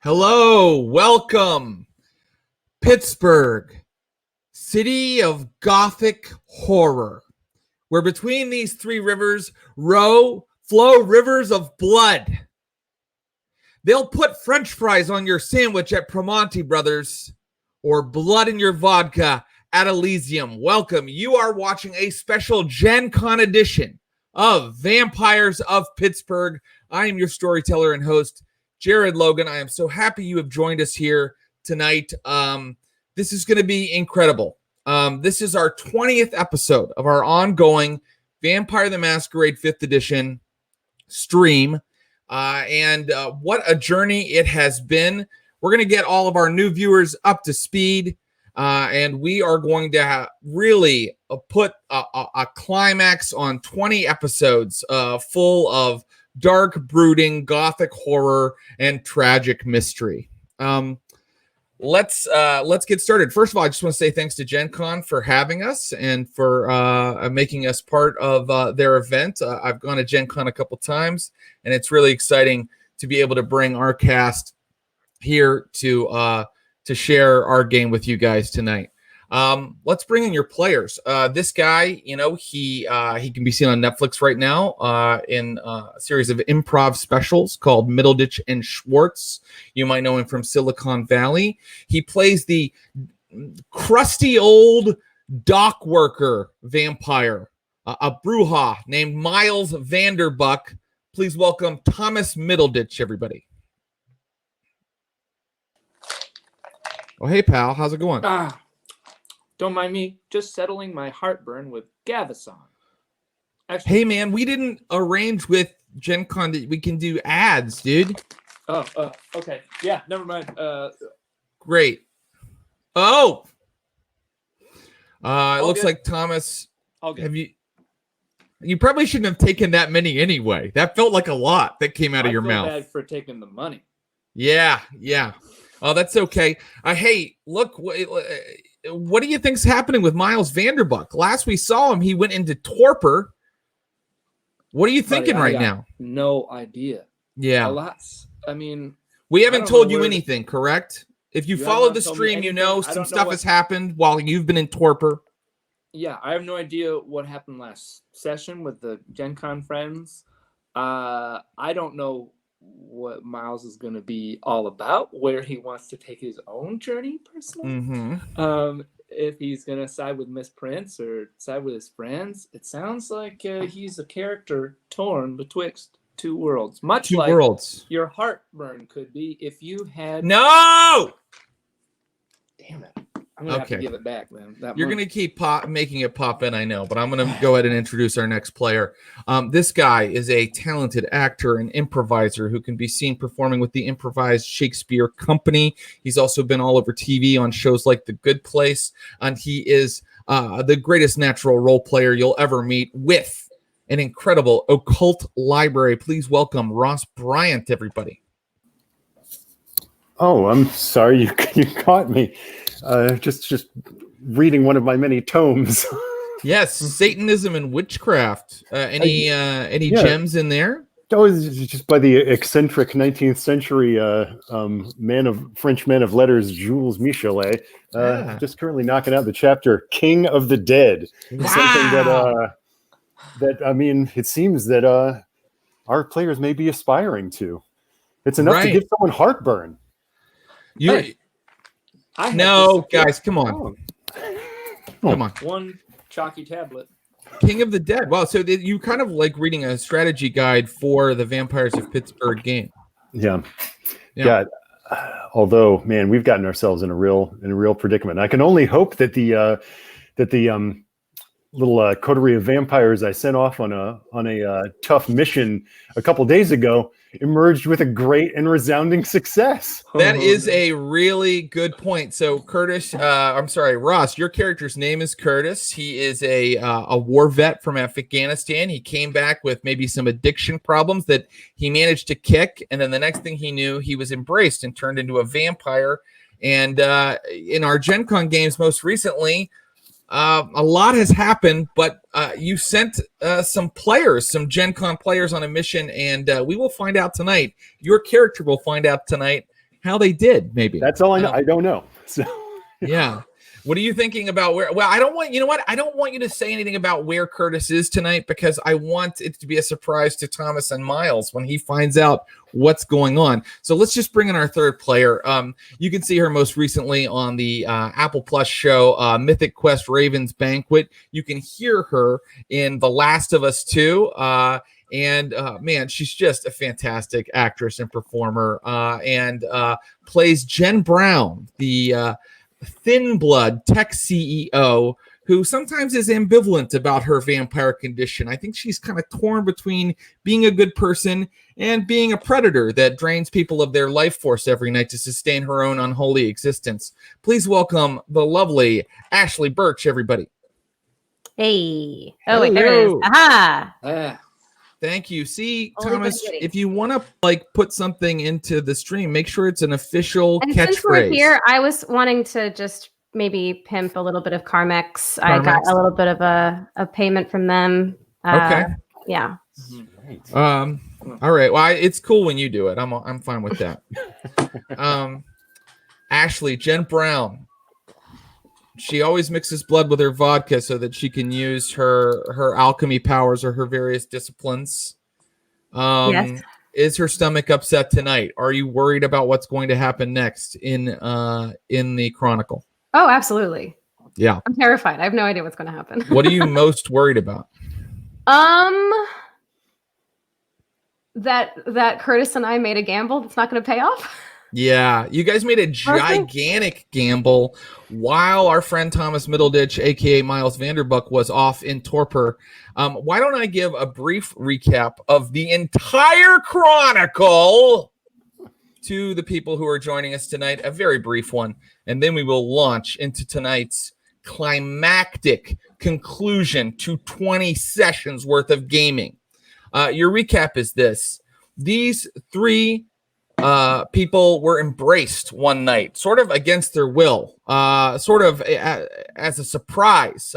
Hello, welcome, Pittsburgh, city of Gothic horror, where between these three rivers flow rivers of blood. They'll put French fries on your sandwich at Promonti Brothers or blood in your vodka at Elysium. Welcome. You are watching a special Gen Con edition of Vampires of Pittsburgh. I am your storyteller and host, Jared Logan. I am so happy you have joined us here tonight. This is going to be incredible. This is our 20th episode of our ongoing Vampire the Masquerade 5th edition stream. And what a journey it has been. We're going to get all of our new viewers up to speed. And we are going to really put a climax on 20 episodes full of dark, brooding, gothic horror, and tragic mystery. Let's get started. First of all, I just want to say thanks to Gen Con for having us and for making us part of their event. I've gone to Gen Con a couple times, and it's really exciting to be able to bring our cast here to share our game with you guys tonight. Let's bring in your players. This guy, he can be seen on Netflix right now in a series of improv specials called Middleditch and Schwartz. You might know him from Silicon Valley. He plays the crusty old dock worker vampire, a Bruja named Miles Vanderbuck. Please welcome Thomas Middleditch, everybody. Oh, hey, pal. How's it going? Don't mind me, just settling my heartburn with Gavason. Actually, hey, man, we didn't arrange with Gen Con that we can do ads, dude. Okay. Yeah, never mind. Great. Oh! It looks good. like Thomas, Have you probably shouldn't have taken that many anyway. That felt like a lot that came out of your mouth. I feel bad for taking the money. Yeah. Oh, that's okay. Hey, look, what do you think's happening with Miles Vanderbuck? Last we saw him, he went into torpor. What are you thinking right now? No idea. Yeah. Alas, I mean, we haven't told you anything, correct? If you follow the stream, you know some stuff has happened while you've been in torpor. Yeah, I have no idea what happened last session with the Gen Con friends. I don't know what Miles is going to be all about, where he wants to take his own journey personally. Mm-hmm. If he's going to side with Miss Prince or side with his friends. It sounds like he's a character torn betwixt two worlds, much like your heartburn could be if you had... No! Damn it. I'm going to have to give it back, man. You're going to keep making it pop in, I know, but I'm going to go ahead and introduce our next player. This guy is a talented actor and improviser who can be seen performing with the Improvised Shakespeare Company. He's also been all over TV on shows like The Good Place, and he is the greatest natural role player you'll ever meet with an incredible occult library. Please welcome Ross Bryant, everybody. Oh, I'm sorry you caught me. Just reading one of my many tomes. Yes, Satanism and witchcraft. Any gems in there? That was just by the eccentric 19th century French man of letters, Jules Michelet. Just currently knocking out the chapter "King of the Dead." Wow. Something that I mean, it seems that our players may be aspiring to. It's enough to give someone heartburn. Guys, come on. Come on. One chalky tablet. King of the Dead. Wow, so you kind of like reading a strategy guide for the Vampires of Pittsburgh game. Yeah. Although, man, we've gotten ourselves in a real predicament. I can only hope that the little coterie of vampires I sent off on a tough mission a couple days ago emerged with a great and resounding success. That is a really good point. So Ross, your character's name is Curtis. He is a war vet from Afghanistan. He came back with maybe some addiction problems that he managed to kick. And then the next thing he knew, he was embraced and turned into a vampire. And in our Gen Con games most recently, a lot has happened, but you sent some Gen Con players on a mission, and we will find out tonight. Your character will find out tonight how they did. Maybe that's all I know. I don't know. So yeah. What are you thinking about where? Well, I don't want, you know what? I don't want you to say anything about where Curtis is tonight because I want it to be a surprise to Thomas and Miles when he finds out what's going on. So let's just bring in our third player. You can see her most recently on the Apple Plus show, Mythic Quest Raven's Banquet. You can hear her in The Last of Us 2. And man, she's just a fantastic actress and performer and plays Jen Brown, the thin blood tech CEO who sometimes is ambivalent about her vampire condition. I think she's kind of torn between being a good person and being a predator that drains people of their life force every night to sustain her own unholy existence. Please welcome the lovely Ashley Birch, everybody. Hey. Oh, wait, there it is. Aha. Thank you. See, Thomas, if you want to put something into the stream, make sure it's an official catchphrase. Since we're here, I was wanting to just maybe pimp a little bit of Carmex. I got a little bit of a payment from them. Okay. Yeah. All right. Well, it's cool when you do it. I'm fine with that. Ashley, Jen Brown. She always mixes blood with her vodka so that she can use her alchemy powers or her various disciplines. Yes. Is her stomach upset tonight? Are you worried about what's going to happen next in the Chronicle? Oh, absolutely. Yeah. I'm terrified. I have no idea what's going to happen. What are you most worried about? That Curtis and I made a gamble that's not going to pay off. Yeah, you guys made a gigantic gamble while our friend Thomas Middleditch, a.k.a. Miles Vanderbuck, was off in torpor. Why don't I give a brief recap of the entire Chronicle to the people who are joining us tonight, a very brief one, and then we will launch into tonight's climactic conclusion to 20 sessions worth of gaming. Your recap is this. These three people were embraced one night, sort of against their will, sort of as a surprise.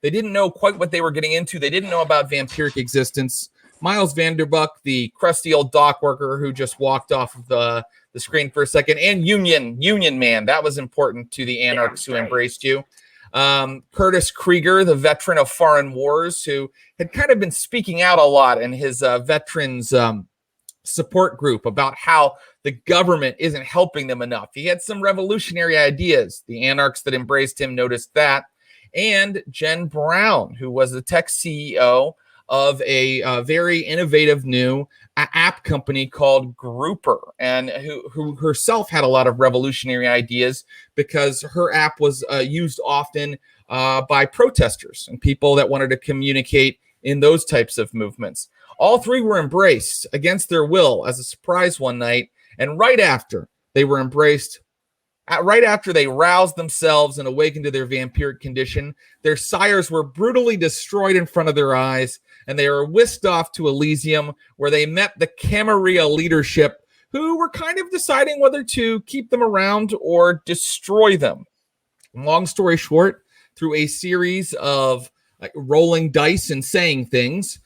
They didn't know quite what they were getting into. They didn't know about vampiric existence. Miles Vanderbuck, the crusty old dock worker who just walked off of the screen for a second, and Union Man. That was important to the anarchs who embraced you. Curtis Krieger, the veteran of foreign wars, who had kind of been speaking out a lot in his veterans support group about how the government isn't helping them enough. He had some revolutionary ideas. The anarchs that embraced him noticed that. And Jen Brown, who was the tech CEO of a very innovative new app company called Grouper, and who herself had a lot of revolutionary ideas because her app was used often by protesters and people that wanted to communicate in those types of movements. All three were embraced against their will as a surprise one night, and right after they were embraced, right after they roused themselves and awakened to their vampiric condition, their sires were brutally destroyed in front of their eyes, and they were whisked off to Elysium, where they met the Camarilla leadership, who were kind of deciding whether to keep them around or destroy them. Long story short, through a series of rolling dice and saying things,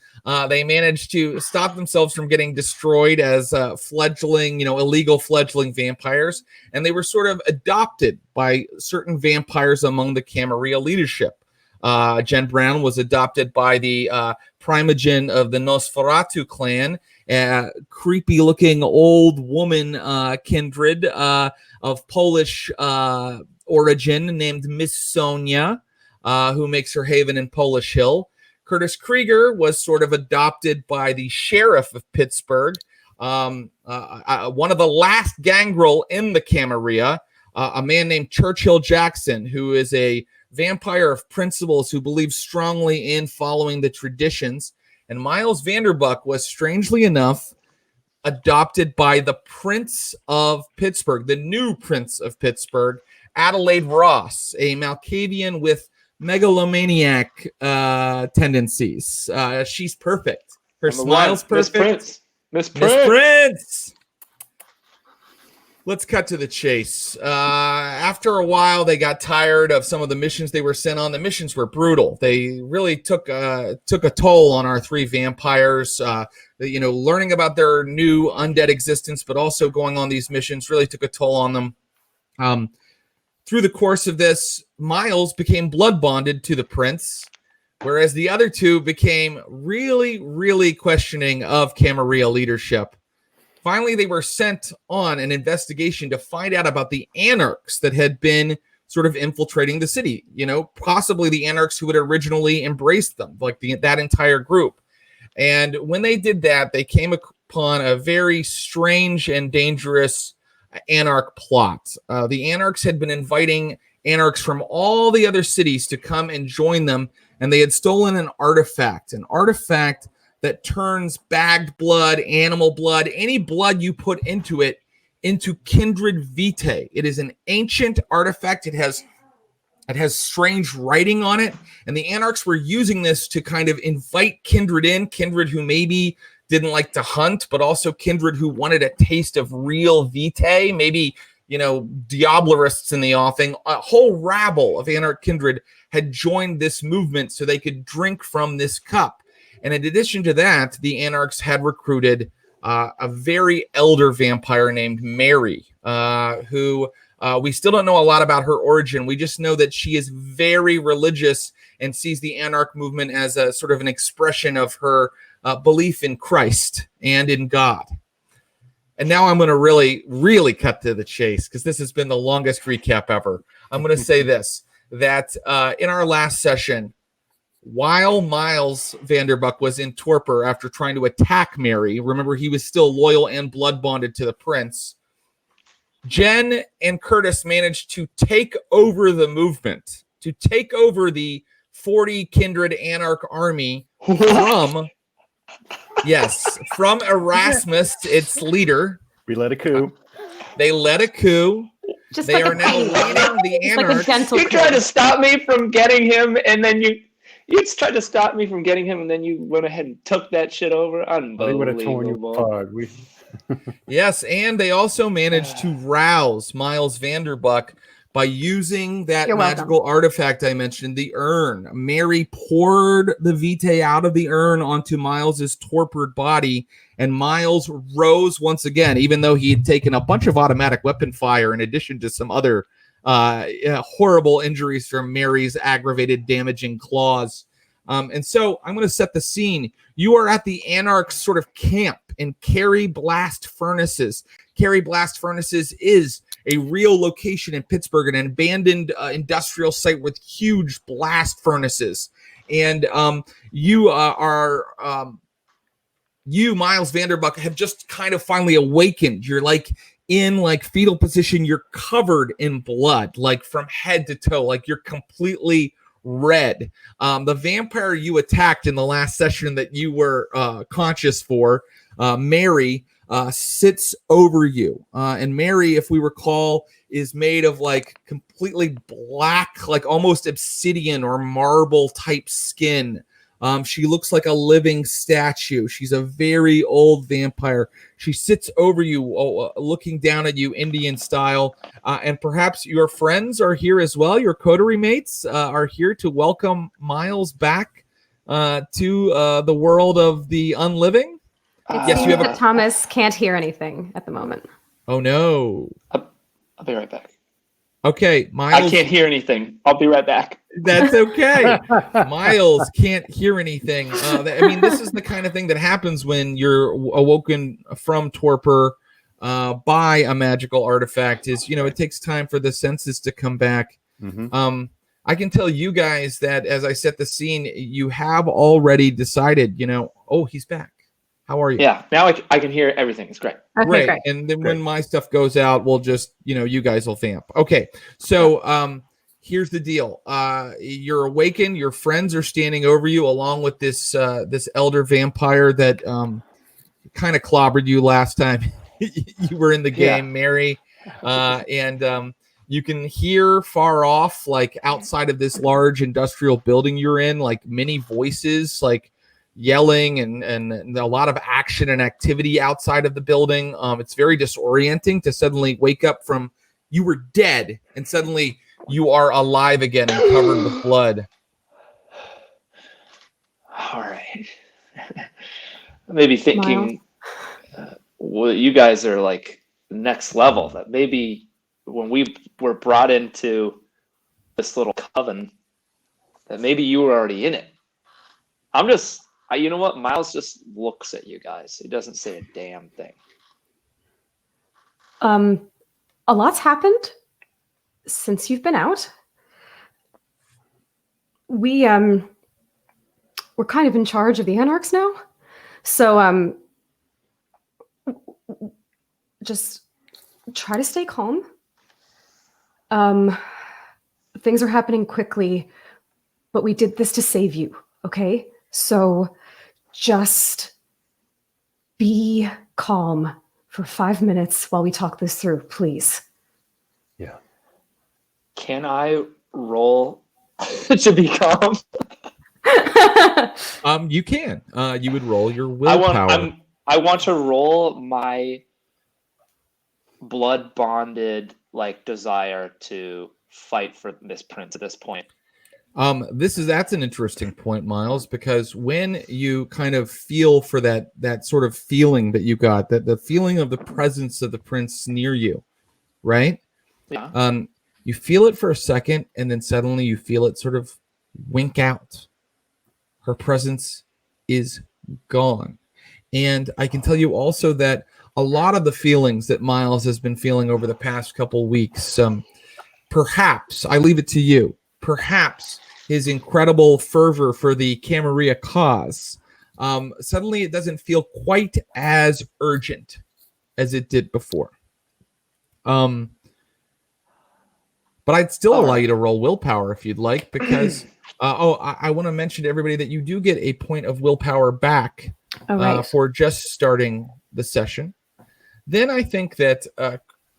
they managed to stop themselves from getting destroyed as fledgling, illegal fledgling vampires. And they were sort of adopted by certain vampires among the Camarilla leadership. Jen Brown was adopted by the primogen of the Nosferatu clan, creepy looking old woman kindred of Polish origin named Miss Sonia, who makes her haven in Polish Hill. Curtis Krieger was sort of adopted by the sheriff of Pittsburgh, one of the last gangrel in the Camarilla, a man named Churchill Jackson, who is a vampire of principles who believes strongly in following the traditions. And Miles Vanderbuck was, strangely enough, adopted by the Prince of Pittsburgh, the new Prince of Pittsburgh, Adelaide Ross, a Malkavian with megalomaniac tendencies. She's perfect. Her smile's perfect. Miss Prince. let's cut to the chase. After a while, they got tired of some of the missions they were sent on. The missions were brutal. They really took a toll on our 3 vampires. Learning about their new undead existence, but also going on these missions really took a toll on them. Through the course of this, Miles became blood bonded to the prince, whereas the other 2 became really, really questioning of Camarilla leadership. Finally, they were sent on an investigation to find out about the anarchs that had been sort of infiltrating the city. Possibly the anarchs who had originally embraced them, like that entire group. And when they did that, they came upon a very strange and dangerous anarch plot. The anarchs had been inviting anarchs from all the other cities to come and join them, and they had stolen an artifact that turns bagged blood, animal blood, any blood you put into it, into kindred vitae. It is an ancient artifact. It has strange writing on it, and the anarchs were using this to kind of invite kindred in, kindred who maybe didn't like to hunt, but also kindred who wanted a taste of real vitae, maybe, Diablerists in the offing. A whole rabble of anarch kindred had joined this movement so they could drink from this cup. And in addition to that, the anarchs had recruited a very elder vampire named Mary, who we still don't know a lot about her origin. We just know that she is very religious and sees the anarch movement as a sort of an expression of her belief in Christ and in God. And now I'm going to really, really cut to the chase, because this has been the longest recap ever. I'm going to say this, that in our last session, while Miles Vanderbuck was in torpor after trying to attack Mary, remember he was still loyal and blood bonded to the prince, Jen and Curtis managed to take over the movement, to take over the 40 kindred anarch army from Erasmus, its leader. We led a coup. They led a coup. Just they like are now leading the anarchs. You tried to stop me from getting him, and then you tried to stop me from getting him, and then you went ahead and took that shit over. Unbelievable. They would have torn you apart. Yes, and they also managed to rouse Miles Vanderbuck by using that magical artifact I mentioned, the urn. Mary poured the vitae out of the urn onto Miles's torpored body, and Miles rose once again, even though he had taken a bunch of automatic weapon fire in addition to some other horrible injuries from Mary's aggravated, damaging claws. And so I'm going to set the scene. You are at the Anarch's sort of camp in Carry Blast Furnaces. Carry Blast Furnaces is a real location in Pittsburgh, an abandoned industrial site with huge blast furnaces. And you, Miles Vanderbuck, have just kind of finally awakened. You're like in like fetal position. You're covered in blood, like from head to toe, like you're completely red. The vampire you attacked in the last session that you were conscious for, Mary, sits over you. And Mary, if we recall, is made of like completely black, like almost obsidian or marble type skin. She looks like a living statue. She's a very old vampire. She sits over you, looking down at you, Indian style. And perhaps your friends are here as well. Your coterie mates are here to welcome Miles back to the world of the unliving. Yes, you have that Thomas can't hear anything at the moment. Oh, no. I'll be right back. Okay, Miles. I can't hear anything. I'll be right back. That's okay. Miles can't hear anything. I mean, this is the kind of thing that happens when you're awoken from torpor by a magical artifact. Is, it takes time for the senses to come back. Mm-hmm. I can tell you guys that as I set the scene, you have already decided, oh, he's back. How are you? Yeah, now I can hear everything. It's great. Okay, great. And then when my stuff goes out, we'll just, you guys will vamp. Okay, so here's the deal. You're awakened. Your friends are standing over you along with this elder vampire that kind of clobbered you last time you were in the game, Mary. And you can hear far off, like outside of this large industrial building you're in, like many voices, like, yelling and a lot of action and activity outside of the building. It's very disorienting to suddenly wake up from you were dead and suddenly you are alive again and covered with blood. All right. Maybe thinking, well, you guys are like next level. That maybe when we were brought into this little coven, that maybe you were already in it. You know what? Miles just looks at you guys. He doesn't say a damn thing. A lot's happened since you've been out. We're kind of in charge of the Anarchs now. So, just try to stay calm. Things are happening quickly, but we did this to save you, okay? So just be calm for 5 minutes while we talk this through, please. Yeah. Can I roll to be calm? You can. You would roll your willpower. I want to roll my blood bonded desire to fight for Miss Prince at this point. That's an interesting point, Miles, because when you kind of feel for that sort of feeling that you got, that the feeling of the presence of the prince near you, right? Yeah. You feel it for a second, and then suddenly you feel it sort of wink out. Her presence is gone. And I can tell you also that a lot of the feelings that Miles has been feeling over the past couple weeks, perhaps, I leave it to you, perhaps his incredible fervor for the Camarilla cause, suddenly it doesn't feel quite as urgent as it did before. But I'd still allow you to roll willpower if you'd like, because I want to mention to everybody that you do get a point of willpower back for just starting the session. Then I think that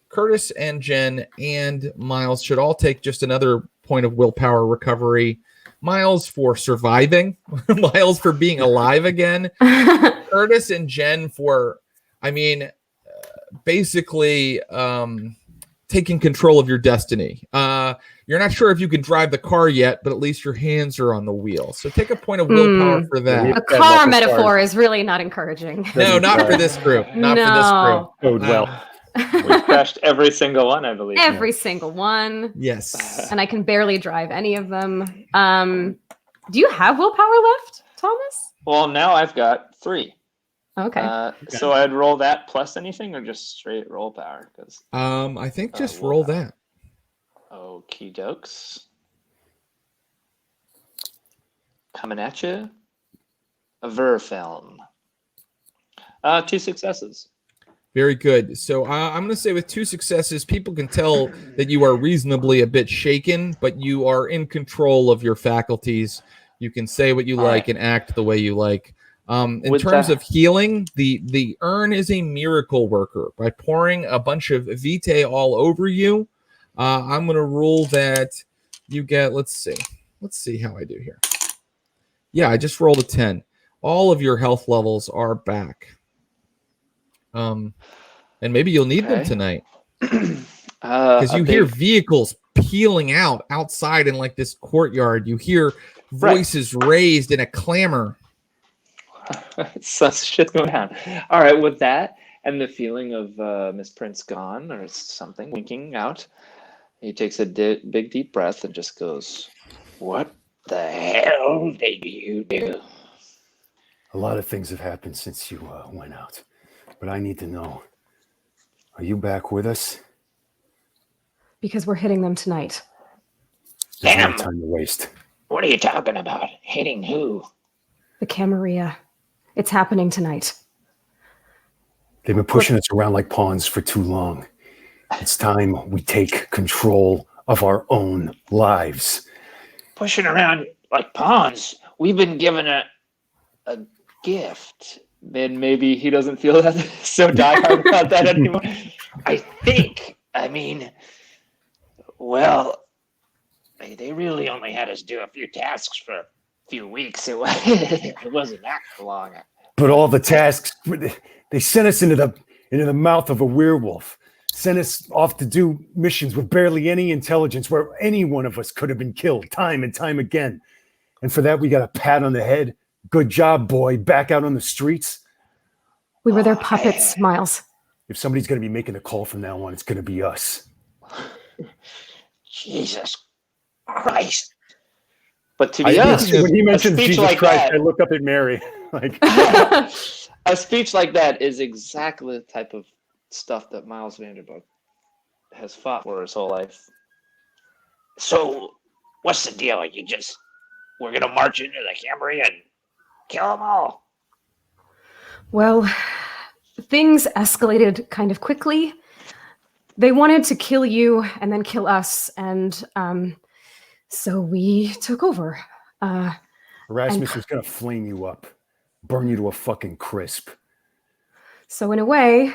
Curtis and Jen and Miles should all take just another point of willpower recovery. Miles for surviving, Miles for being alive again, Curtis and Jen for, basically taking control of your destiny. You're not sure if you can drive the car yet, but at least your hands are on the wheel. So take a point of willpower for that. A car metaphor is really not encouraging. No, not for this group. Not for this group. Code well. We crashed every single one, I believe. Every single one. Yes. And I can barely drive any of them. Do you have willpower left, Thomas? Well, now I've got 3. Okay. So I'd roll that plus anything, or just straight roll power? Because I think just roll that. Okie dokes. Coming at you. A Verfilm. 2 successes. Very good. So I'm going to say with 2 successes, people can tell that you are reasonably a bit shaken, but you are in control of your faculties. You can say what you like and act the way you like. In terms of healing, the urn is a miracle worker. By pouring a bunch of vitae all over you, I'm going to rule that you get, let's see how I do here. Yeah, I just rolled a 10. All of your health levels are back. And maybe you'll need them tonight. Because you hear vehicles peeling outside in this courtyard. You hear voices raised in a clamor. Such shit going on. All right, with that and the feeling of Miss Prince gone or something winking out, he takes a big deep breath and just goes, "What the hell did you do?" A lot of things have happened since you went out, but I need to know: are you back with us? Because we're hitting them tonight. There's no time to waste. What are you talking about? Hitting who? The Camarilla. It's happening tonight. They've been pushing us around like pawns for too long. It's time we take control of our own lives. Pushing around like pawns? We've been given a gift. Then maybe he doesn't feel that so diehard about that anymore. I think. Well, they really only had us do a few tasks for few weeks. It wasn't that long. But all the tasks, they sent us into the mouth of a werewolf, sent us off to do missions with barely any intelligence, where any one of us could have been killed time and time again. And for that, we got a pat on the head. Good job, boy. Back out on the streets. We were their puppets, Miles. If somebody's going to be making a call from now on, it's going to be us. Jesus Christ. But to be honest, when he mentions Jesus like Christ, that, I look up at Mary. Like, a speech like that is exactly the type of stuff that Miles Vanderbilt has fought for his whole life. So, what's the deal? We're going to march into the Camry and kill them all. Well, things escalated kind of quickly. They wanted to kill you and then kill us, and so we took over. Erasmus was going to flame you up, burn you to a fucking crisp. So in a way,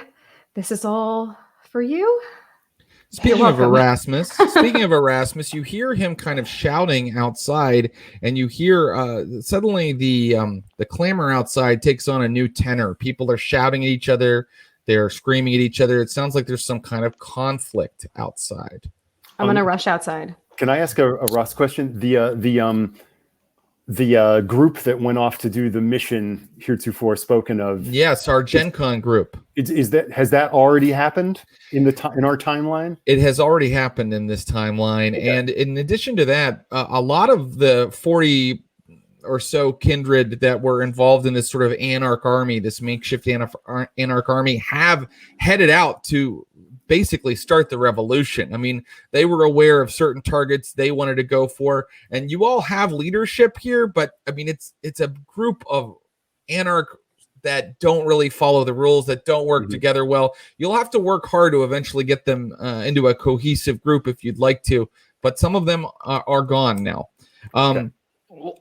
this is all for you. Speaking of Erasmus, you hear him kind of shouting outside, and you hear suddenly the clamor outside takes on a new tenor. People are shouting at each other. They're screaming at each other. It sounds like there's some kind of conflict outside. I'm going to rush outside. Can I ask a Ross question? The group that went off to do the mission heretofore spoken of. Yes, our Gen Con group. Has that already happened in our timeline? It has already happened in this timeline, okay. And in addition to that, a lot of the 40 or so kindred that were involved in this sort of anarch army, this makeshift anarch army, have headed out to basically start the revolution. I mean, they were aware of certain targets they wanted to go for, and you all have leadership here, but I mean, it's a group of anarch that don't really follow the rules, that don't work together well. You'll have to work hard to eventually get them into a cohesive group if you'd like to, but some of them are gone now.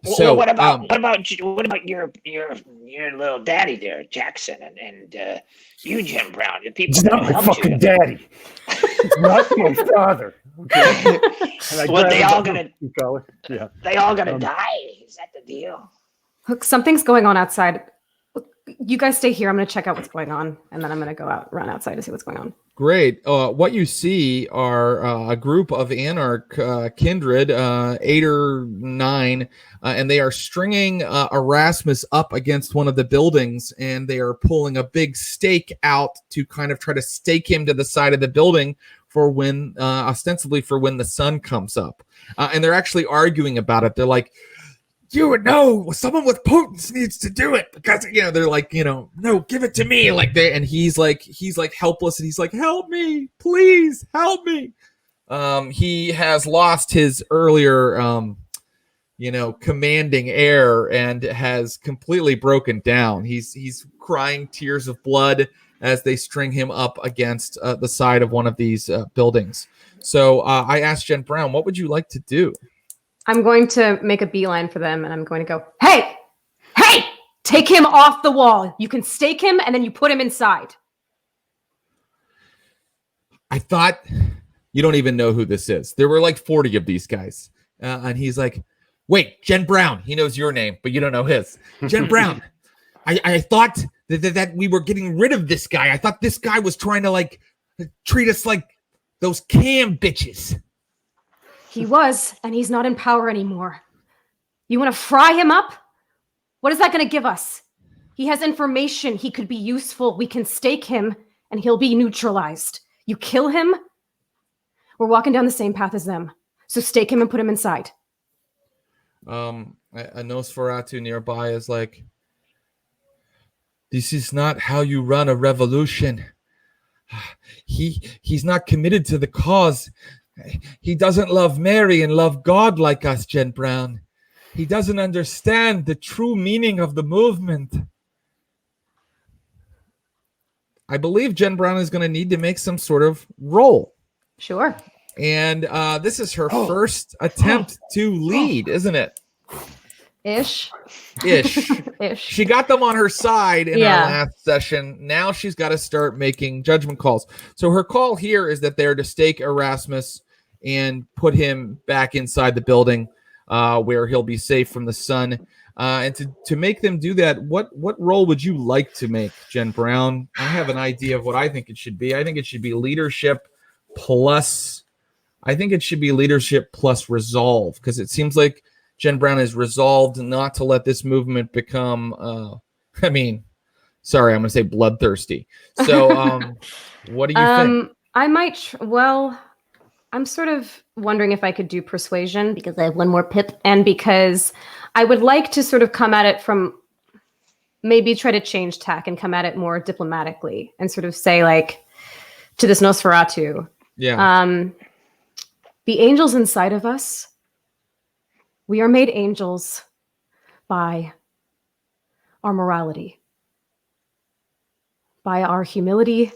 So what about your little daddy there, Jackson, and you, Jim Brown? The people He's not my fucking daddy. He's not my father. Okay. Well, they all gonna Yeah. die. Is that the deal? Look, something's going on outside. You guys stay here. I'm going to check out what's going on, and then I'm going to run outside to see what's going on. Great. What you see are a group of anarch kindred, 8 or 9, and they are stringing Erasmus up against one of the buildings, and they are pulling a big stake out to kind of try to stake him to the side of the building for when, ostensibly for when the sun comes up. And they're actually arguing about it. They're like, you would know someone with potence needs to do it, because they're like, no, give it to me, like they, and he's like helpless, and he's like, help me, please help me. He has lost his earlier commanding air and has completely broken down. He's crying tears of blood as they string him up against the side of one of these buildings. So I asked Jen Brown, what would you like to do? I'm going to make a beeline for them, and I'm going to go, hey, take him off the wall. You can stake him, and then you put him inside. I thought you don't even know who this is. There were like 40 of these guys. And he's like, wait, Jen Brown. He knows your name, but you don't know his. Jen Brown. I thought that we were getting rid of this guy. I thought this guy was trying to treat us like those cam bitches. He was, and he's not in power anymore. You want to fry him up? What is that going to give us? He has information. He could be useful. We can stake him, and he'll be neutralized. You kill him, we're walking down the same path as them. So stake him and put him inside. A Nosferatu nearby is like, this is not how you run a revolution. He's not committed to the cause. He doesn't love Mary and love God like us, Jen Brown. He doesn't understand the true meaning of the movement. I believe Jen Brown is going to need to make some sort of roll. Sure. And this is her first attempt to lead, isn't it? Ish. She got them on her side in our last session. Now she's got to start making judgment calls. So her call here is that they're to stake Erasmus and put him back inside the building. where he'll be safe from the sun. And to make them do that, what role would you like to make, Jen Brown? I have an idea of what I think it should be. I think it should be leadership plus resolve, because it seems like Jen Brown is resolved not to let this movement become, sorry, I'm going to say bloodthirsty. So what do you think? I might, I'm sort of wondering if I could do persuasion because I have one more pip, and because I would like to sort of come at it from, maybe try to change tack and come at it more diplomatically and sort of say, like, to this Nosferatu, the angels inside of us, we are made angels by our morality, by our humility,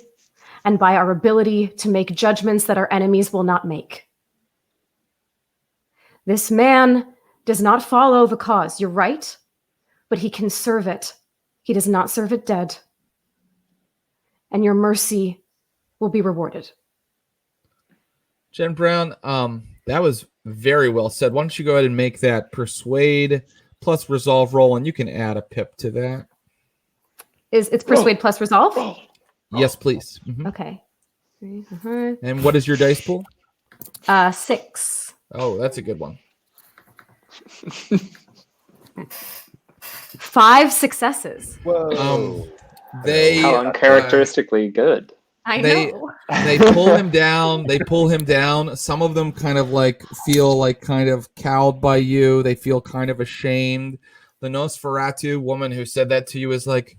and by our ability to make judgments that our enemies will not make. This man does not follow the cause. You're right, but he can serve it. He does not serve it dead. And your mercy will be rewarded. Jen Brown, that was very well said. Why don't you go ahead and make that persuade plus resolve roll, and you can add a pip to that. It's persuade plus resolve? Yes, please. Mm-hmm. Okay. And what is your dice pool? 6. Oh, that's a good one. 5 successes. Whoa. How uncharacteristically good. I know. They pull him down. They pull him down. Some of them kind of like feel like kind of cowed by you. They feel kind of ashamed. The Nosferatu woman who said that to you is like,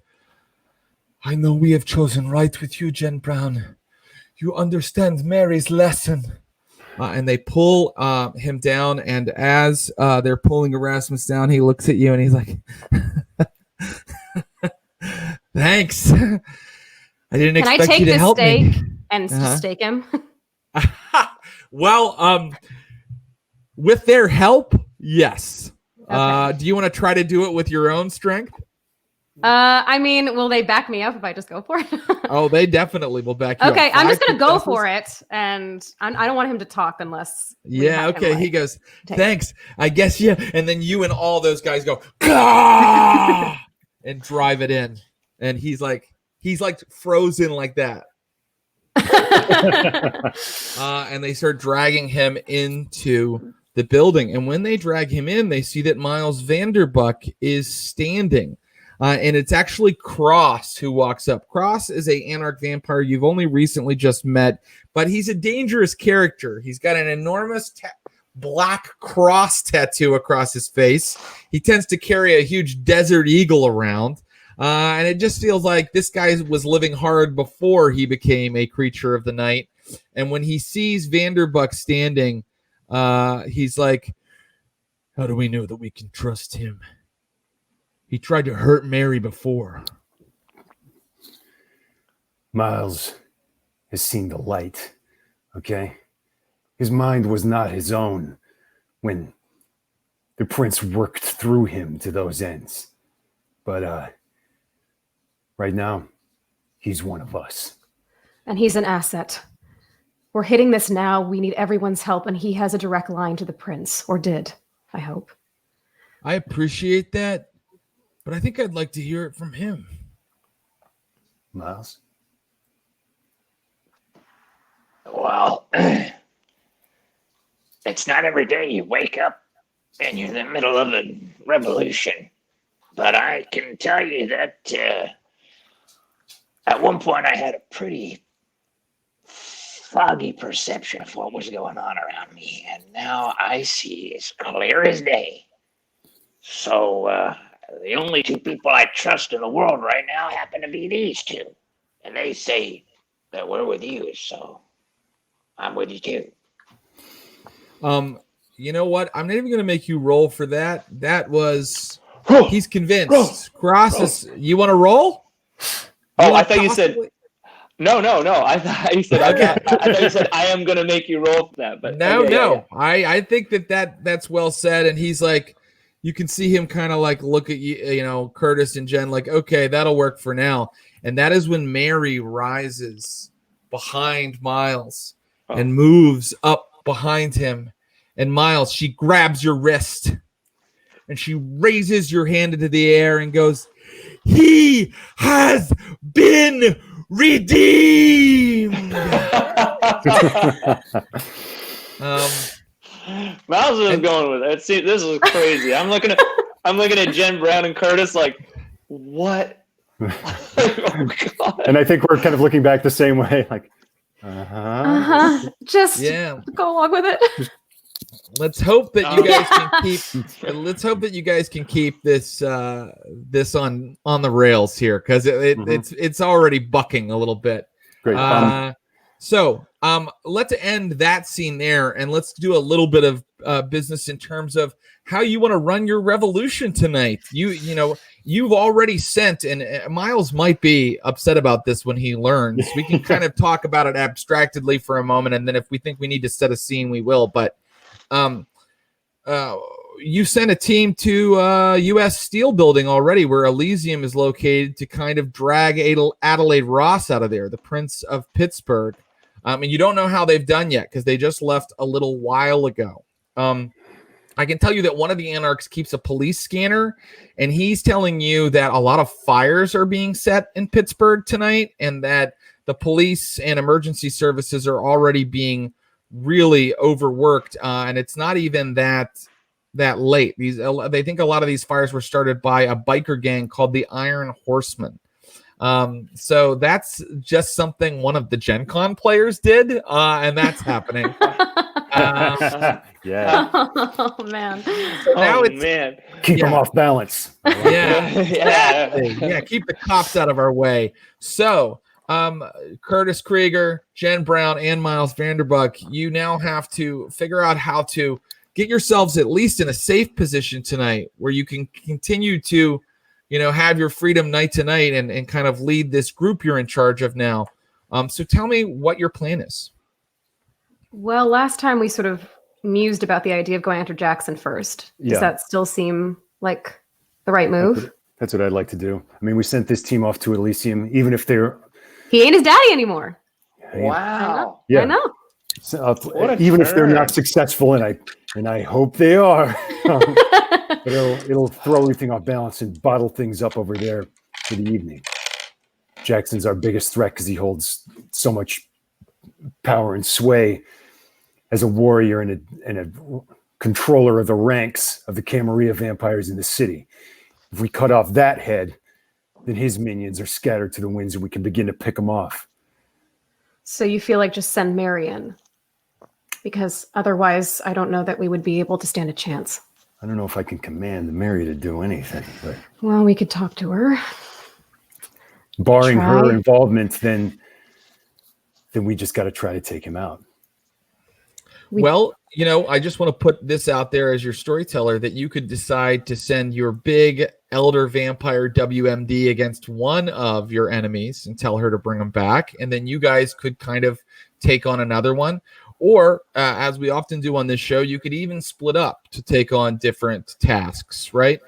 I know we have chosen right with you, Jen Brown. You understand Mary's lesson. And they pull him down, and as they're pulling Erasmus down, he looks at you and he's like, thanks. I didn't expect you to help me. Can I take the steak and stake him? Well, with their help, yes. Okay. Do you want to try to do it with your own strength? Will they back me up if I just go for it? Oh, they definitely will back you up. Okay, I'm just going to go for it, and I don't want him to talk unless... Yeah, okay, he goes, thanks, I guess, yeah. And then you and all those guys go, Gah! And drive it in. And he's like frozen like that. And they start dragging him into the building. And when they drag him in, they see that Miles Vanderbuck is standing. And it's actually Cross who walks up. Cross is a anarch vampire you've only recently just met, but he's a dangerous character. He's got an enormous black cross tattoo across his face. He tends to carry a huge desert eagle around. And it just feels like this guy was living hard before he became a creature of the night. And when he sees Vanderbuck standing, he's like, how do we know that we can trust him? He tried to hurt Mary before. Miles has seen the light, okay? His mind was not his own when the prince worked through him to those ends. But right now, he's one of us. And he's an asset. We're hitting this now. We need everyone's help, and he has a direct line to the prince, or did, I hope. I appreciate that, but I think I'd like to hear it from him. Miles? Well, it's not every day you wake up and you're in the middle of a revolution. But I can tell you that at one point I had a pretty foggy perception of what was going on around me. And now I see as clear as day. So the only two people I trust in the world right now happen to be these two. And they say that we're with you, so I'm with you too. You know what? I'm not even going to make you roll for that. That was... He's convinced. Cross is... You want to roll? Oh, I thought you said... No. I thought you said... I thought you said, I am going to make you roll for that. But No. Yeah. I think that's well said. And he's like... You can see him kind of like look at you, Curtis and Jen, like, okay, that'll work for now. And that is when Mary rises behind Miles and moves up behind him. And Miles, she grabs your wrist and she raises your hand into the air and goes, "He has been redeemed." Miles is going with it. See, this is crazy. I'm looking at Jen Brown and Curtis like, what? Oh, God. And I think we're kind of looking back the same way, like, Just go along with it. Let's hope that you guys can keep. Let's hope that you guys can keep this this on the rails here, because it's already bucking a little bit. Great. So let's end that scene there, and let's do a little bit of business in terms of how you want to run your revolution tonight. You've already sent, and Miles might be upset about this when he learns. We can kind of talk about it abstractedly for a moment, and then if we think we need to set a scene, we will. But you sent a team to U.S. Steel Building already, where Elysium is located, to kind of drag Adelaide Ross out of there, the Prince of Pittsburgh. And you don't know how they've done yet because they just left a little while ago. I can tell you that one of the Anarchs keeps a police scanner, and he's telling you that a lot of fires are being set in Pittsburgh tonight, and that the police and emergency services are already being really overworked, and it's not even that late. They think a lot of these fires were started by a biker gang called the Iron Horsemen. So that's just something one of the Gen Con players did, and that's happening. Yeah. Oh man. So now it's keep them off balance. Yeah, keep the cops out of our way. So Curtis Krieger, Jen Brown, and Miles Vanderbuck, you now have to figure out how to get yourselves at least in a safe position tonight where you can continue to, have your freedom night to night and kind of lead this group you're in charge of now. So tell me what your plan is. Well, last time we sort of mused about the idea of going after Jackson first. Does that still seem like the right move? That's what I'd like to do. I mean, we sent this team off to Elysium, even if he ain't his daddy anymore. Wow. I know. So, even if they're not successful, and I hope they are, but it'll throw everything off balance and bottle things up over there for the evening. Jackson's our biggest threat because he holds so much power and sway as a warrior and a controller of the ranks of the Camarilla vampires in the city. If we cut off that head, then his minions are scattered to the winds and we can begin to pick them off. So you feel like just send Marion? Because otherwise, I don't know that we would be able to stand a chance. I don't know if I can command the Mary to do anything, but... Well, we could talk to her. Barring her involvement, then we just got to try to take him out. Well, I just want to put this out there as your storyteller that you could decide to send your big elder vampire WMD against one of your enemies and tell her to bring him back. And then you guys could kind of take on another one. Or as we often do on this show, you could even split up to take on different tasks, right?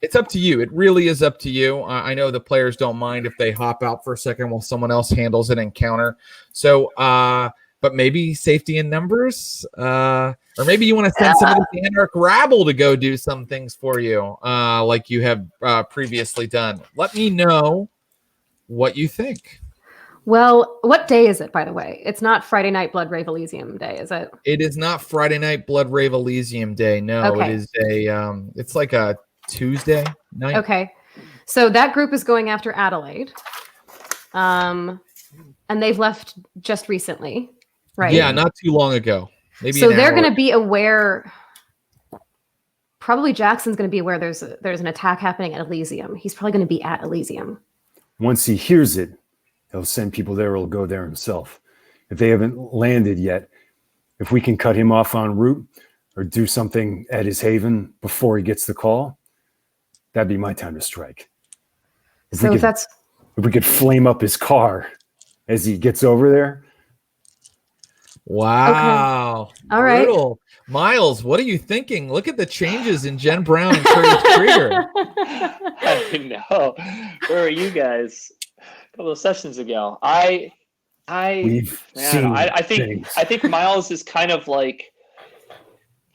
It's up to you. It really is up to you. I know the players don't mind if they hop out for a second while someone else handles an encounter. So, but maybe safety in numbers, or maybe you want to send some of the Anarch rabble to go do some things for you, like you have previously done. Let me know what you think. Well, what day is it, by the way? It's not Friday Night Blood Rave Elysium Day, is it? It is not Friday Night Blood Rave Elysium Day. No, okay. It is it's like a Tuesday night. Okay. So that group is going after Adelaide. And they've left just recently, right? Yeah, not too long ago. Maybe so they're going to be aware. Probably Jackson's going to be aware there's an attack happening at Elysium. He's probably going to be at Elysium. Once he hears it, he'll send people there or he'll go there himself. If they haven't landed yet, if we can cut him off en route or do something at his haven before he gets the call, that'd be my time to strike. If we could flame up his car as he gets over there. Wow. Okay. All right. Brutal. Miles, what are you thinking? Look at the changes in Jen Brown and Curtis Krieger. I know. Where are you guys? A couple of sessions ago. I think Miles is kind of like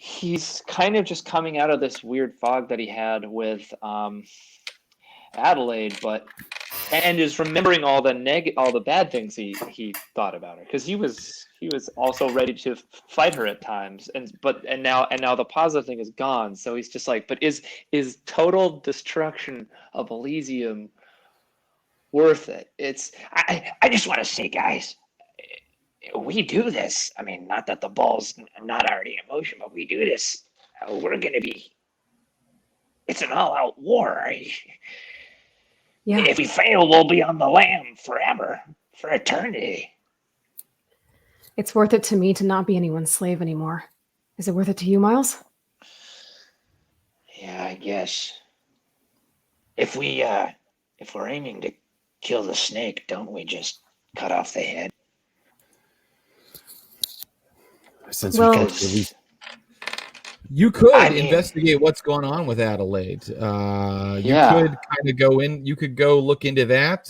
he's kind of just coming out of this weird fog that he had with Adelaide, and is remembering all the bad things he thought about her, because he was also ready to fight her at times, and now the positive thing is gone. So he's just like, but is total destruction of Elysium worth it? I just want to say, guys, we do this. I mean, not that the ball's not already in motion, but we do this. We're going to be. It's an all-out war. Yeah. If we fail, we'll be on the lam forever, for eternity. It's worth it to me to not be anyone's slave anymore. Is it worth it to you, Miles? Yeah, I guess. If we're aiming to kill the snake, don't we just cut off the head? Since Well- we can't release. You could I mean- investigate what's going on with Adelaide. You Yeah. could kind of go in. You could go look into that.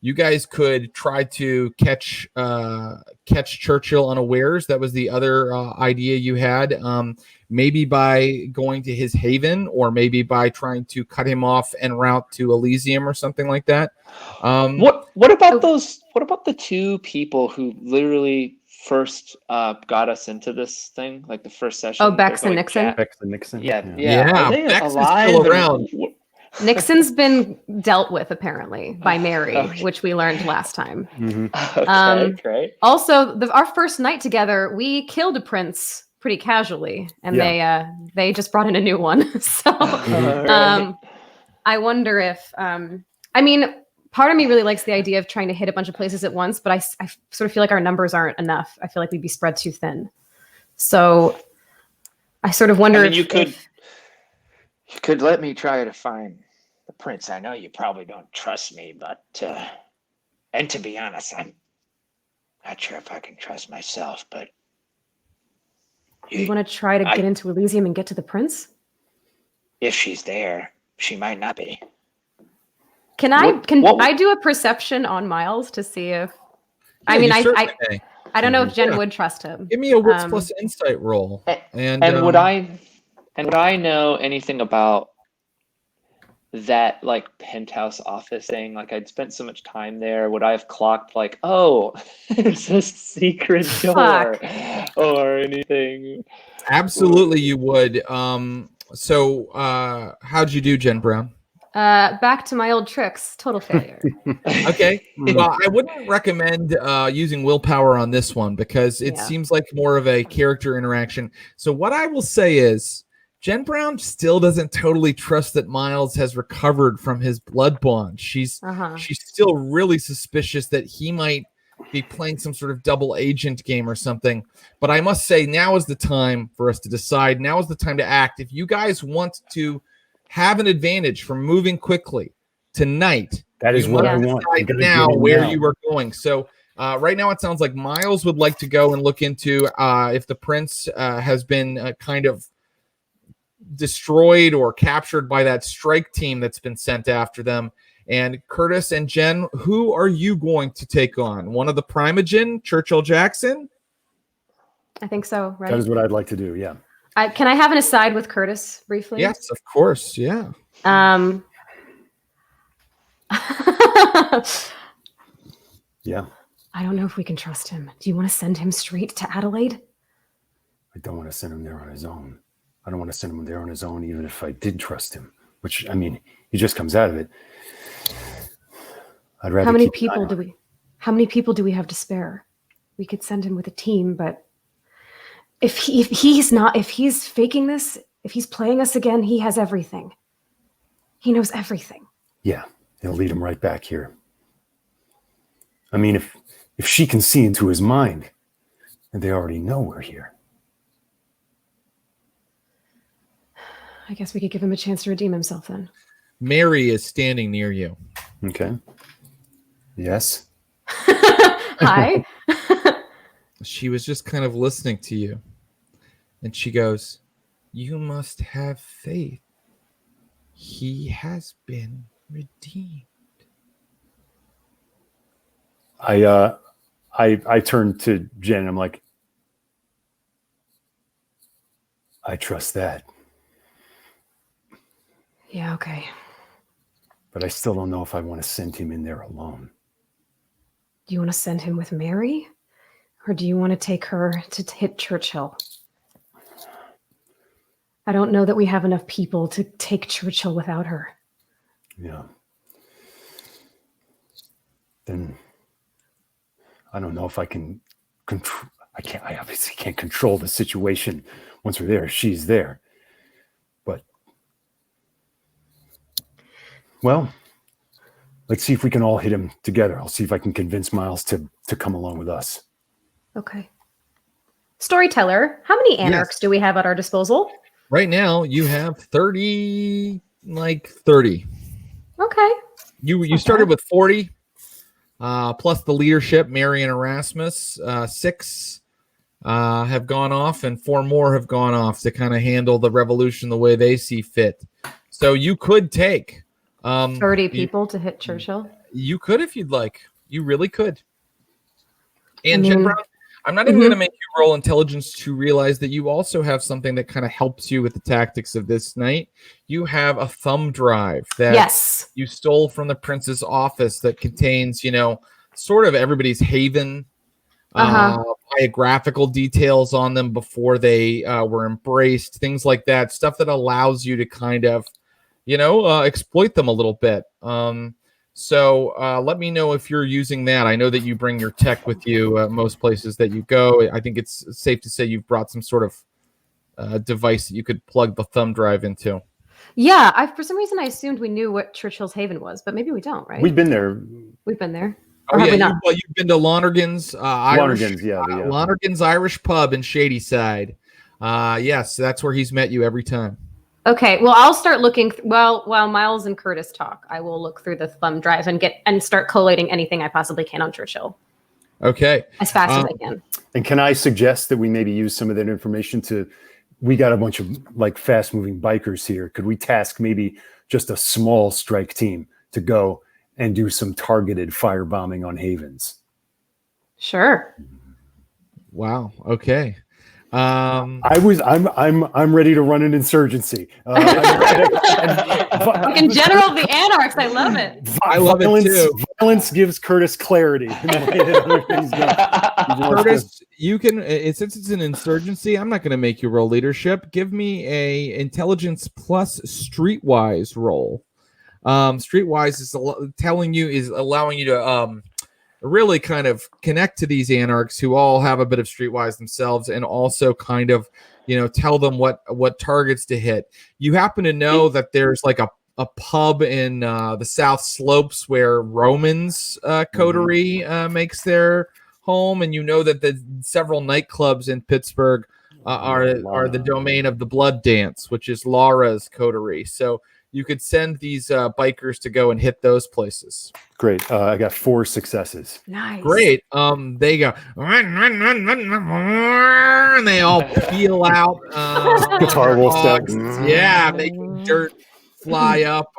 You guys could try to catch Churchill unawares. That was the other idea you had. Maybe by going to his haven, or maybe by trying to cut him off en route to Elysium or something like that. What about those? What about the two people who literally first got us into this thing, like the first session? Oh, Bex They're and like Nixon? Bex and Nixon. Yeah. Yeah, Are they Bex is alive? still And around. Nixon's been dealt with, apparently, by Mary, Okay. which we learned last time. Mhm. Okay, great. Also, our first night together, we killed a prince pretty casually, and they just brought in a new one. So Alright. I wonder if I mean, part of me really likes the idea of trying to hit a bunch of places at once, but I sort of feel like our numbers aren't enough. I feel like we'd be spread too thin. So I sort of wonder I mean, You could let me try to find the prince. I know you probably don't trust me, but and to be honest, I'm not sure if I can trust myself. But you want to try to I- get into Elysium and get to the prince. if she's there, she might not be. Can I what- I do a perception on Miles to see if I Yeah, mean you I certainly may. I don't know if Jen Yeah. would trust him. Give me a wits Um, plus insight roll. And would I know anything about that, like, penthouse office thing? Like, I'd spent so much time there. Would I have clocked, like, oh, there's a secret door or anything? Absolutely, you would. So how'd you do, Jen Brown? Back to my old tricks. Total failure. Okay. Well, I wouldn't recommend using willpower on this one, because it Yeah. seems like more of a character interaction. So what I will say is, Jen Brown still doesn't totally trust that Miles has recovered from his blood bond. She's still really suspicious that he might be playing some sort of double agent game or something. But I must say, now is the time for us to decide. Now is the time to act. If you guys want to have an advantage from moving quickly tonight, That is you what I must want. decide You gotta now get in where now. you are going. So right now it sounds like Miles would like to go and look into if the prince has been kind of destroyed or captured by that strike team that's been sent after them. And Curtis and Jen, who are you going to take on? One of the Primogen, Churchill Jackson? I think so, right? That is what I'd like to do. Yeah. Can I have an aside with Curtis briefly? Yes, of course. Yeah. Yeah. I don't know if we can trust him. Do you want to send him straight to Adelaide? I don't want to send him there on his own. I don't want to send him there on his own, even if I did trust him, which, I mean, he just comes out of it. I'd rather How many keep an eye people on do him. we have to spare? We could send him with a team, but if he's faking this, if he's playing us again, he has everything. He knows everything. Yeah, he'll lead him right back here. I mean, if she can see into his mind, and they already know we're here. I guess we could give him a chance to redeem himself then. Mary is standing near you. Okay. Yes. Hi. She was just kind of listening to you. And she goes, "You must have faith. He has been redeemed." I turn to Jen. I'm like, I trust that. Yeah, okay. But I still don't know if I want to send him in there alone. Do you want to send him with Mary? Or do you want to take her to hit Churchill? I don't know that we have enough people to take Churchill without her. Yeah. Then I don't know if I can control. I obviously can't control the situation once we're there. She's there. But, well, let's see if we can all hit him together. I'll see if I can convince Miles to come along with us. Okay. Storyteller, how many anarchs do we have at our disposal? Right now, you have 30. Okay. You started with 40, plus the leadership, Mary and Erasmus. 6 have gone off, and 4 more have gone off to kind of handle the revolution the way they see fit. So you could take 30 people to hit Churchill? You could if you'd like. You really could. And Jen Brown, I'm not even going to make you roll intelligence to realize that you also have something that kind of helps you with the tactics of this night. You have a thumb drive that you stole from the prince's office that contains, sort of everybody's Haven biographical details on them before they were embraced, things like that, stuff that allows you to kind of, exploit them a little bit. So let me know if you're using that. I know that you bring your tech with you at most places that you go. I think it's safe to say you've brought some sort of device that you could plug the thumb drive into. Yeah, for some reason I assumed we knew what Churchill's Haven was, but maybe we don't, right? We've been there. We've been there. Oh, yeah, you've been to Lonergan's Lonergan's Irish pub in Shadyside. Yes, that's where he's met you every time. Okay, well, I'll start looking while Miles and Curtis talk. I will look through the thumb drive and start collating anything I possibly can on Churchill. Okay, as fast as I can. And can I suggest that we maybe use some of that information to? We got a bunch of fast-moving bikers here. Could we task maybe just a small strike team to go and do some targeted firebombing on havens? Sure. Wow. Okay. I'm ready to run an insurgency. In general, the anarchs, I love it. I love it too. Violence gives Curtis clarity. Curtis, you can. Since it's an insurgency, I'm not going to make you roll leadership. Give me a intelligence plus streetwise roll. Streetwise is allowing you to really kind of connect to these anarchs who all have a bit of streetwise themselves, and also kind of tell them what targets to hit. You happen to know that there's like a pub in the South Slopes where Roman's coterie makes their home, and you know that the several nightclubs in Pittsburgh are the domain of the Blood Dance, which is Laura's coterie. So you could send these bikers to go and hit those places. Great. I got 4 successes. Nice. Great. They go, and they all peel out. Guitar wolf steps. Yeah, making dirt fly up.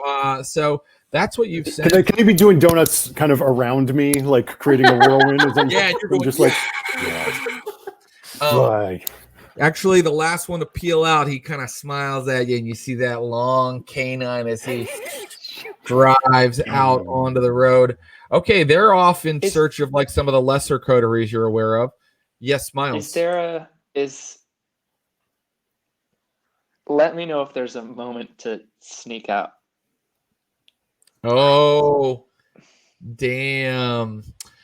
So that's what you've said. Can you be doing donuts kind of around me, like creating a whirlwind? Yeah, you're going, just actually, the last one to peel out, he kind of smiles at you, and you see that long canine as he drives out onto the road. Okay, they're off in search of some of the lesser coteries you're aware of. Yes, Miles. Let me know if there's a moment to sneak out. Oh, damn.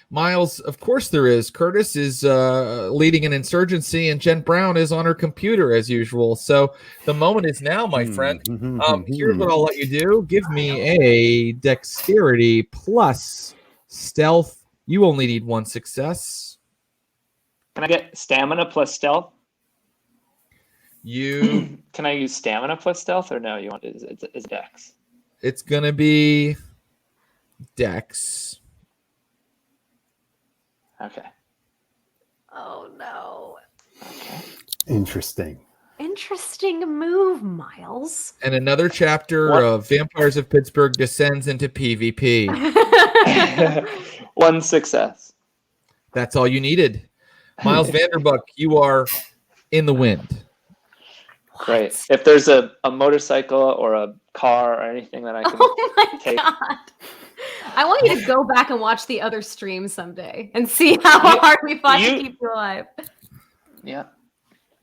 Miles, of course there is. Curtis is leading an insurgency, and Jen Brown is on her computer as usual. So the moment is now, my friend. Here's what I'll let you do. Give me a dexterity plus stealth. You only need 1 success. Can I get stamina plus stealth? You can I use stamina plus stealth, or no? You want is dex? It's gonna be dex. Okay. Oh no. Okay. Interesting move, Miles. And another chapter of Vampires of Pittsburgh descends into PvP. 1 success. That's all you needed. Miles Vanderbuck, you are in the wind. Great. If there's a motorcycle or a car or anything that I can Oh my take. god. I want you to go back and watch the other stream someday and see how hard we fought to keep you alive. Yeah.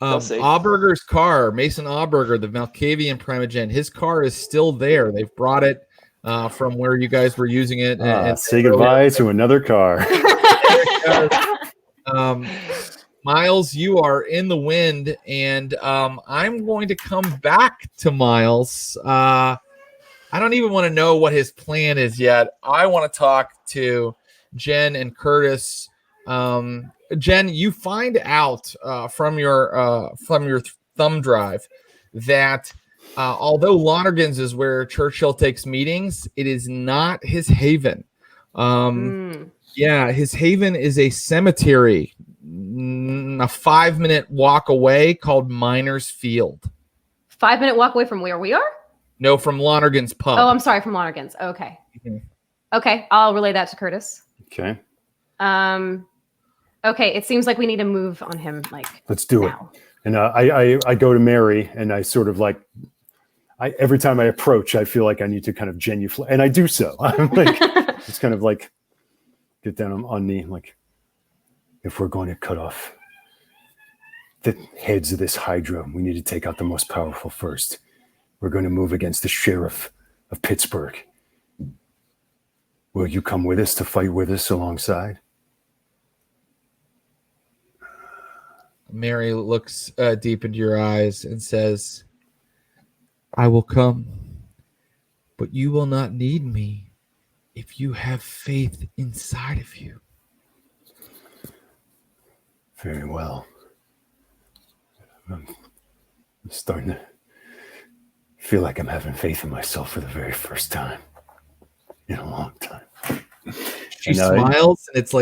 We'll see. Auberger's car, Mason Auberger, the Malkavian Primogen, his car is still there. They've brought it from where you guys were using it. And say goodbye to another car. Miles, you are in the wind, and I'm going to come back to Miles. I don't even want to know what his plan is yet. I want to talk to Jen and Curtis. Jen, you find out from your thumb drive that although Lonergan's is where Churchill takes meetings, it is not his haven. Yeah, his haven is a cemetery a 5-minute walk away called Miners Field. 5-minute walk away from where we are? No, from Lonergan's pub. Oh, I'm sorry, from Lonergan's. Okay. Okay, I'll relay that to Curtis. Okay. Okay, it seems like we need to move on him. Let's do now. it. And I go to Mary, and I sort of every time I approach, I feel like I need to kind of genuflect, and I do so. I'm it's kind of get down on knee, if we're going to cut off the heads of this Hydra, we need to take out the most powerful first. We're going to move against the sheriff of Pittsburgh. Will you come with us to fight with us alongside? Mary looks deep into your eyes and says, I will come, but you will not need me if you have faith inside of you. Very well. I'm starting to feel like I'm having faith in myself for the very first time in a long time. She smiles, and it's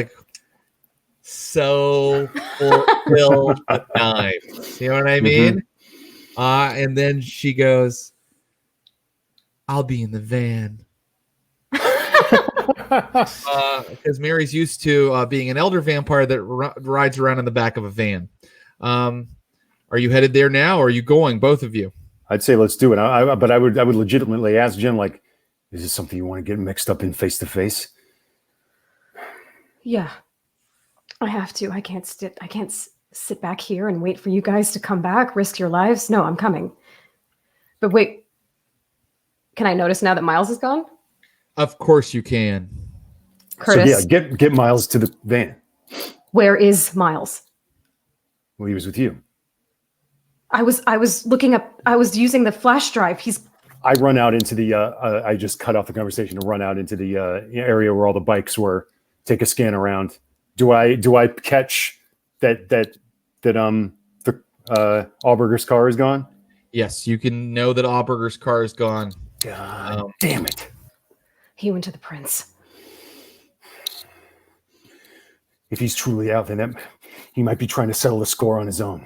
so fulfilled with knives. You know what I mean? And then she goes, I'll be in the van. Because Mary's used to being an elder vampire that rides around in the back of a van. Are you headed there now, or are you going, both of you? I'd say let's do it. But I would legitimately ask Jen, is this something you want to get mixed up in face to face? Yeah, I have to. I can't sit back here and wait for you guys to come back, risk your lives. No, I'm coming. But wait, can I notice now that Miles is gone? Of course you can. Curtis. So yeah, get Miles to the van. Where is Miles? Well, he was with you. I was looking up. I was using the flash drive. I run out into the. I just cut off the conversation to run out into the area where all the bikes were. Take a scan around. Do I catch that Auberger's car is gone? Yes, you can know that Auberger's car is gone. God damn it! He went to the prince. If he's truly out, then he might be trying to settle the score on his own.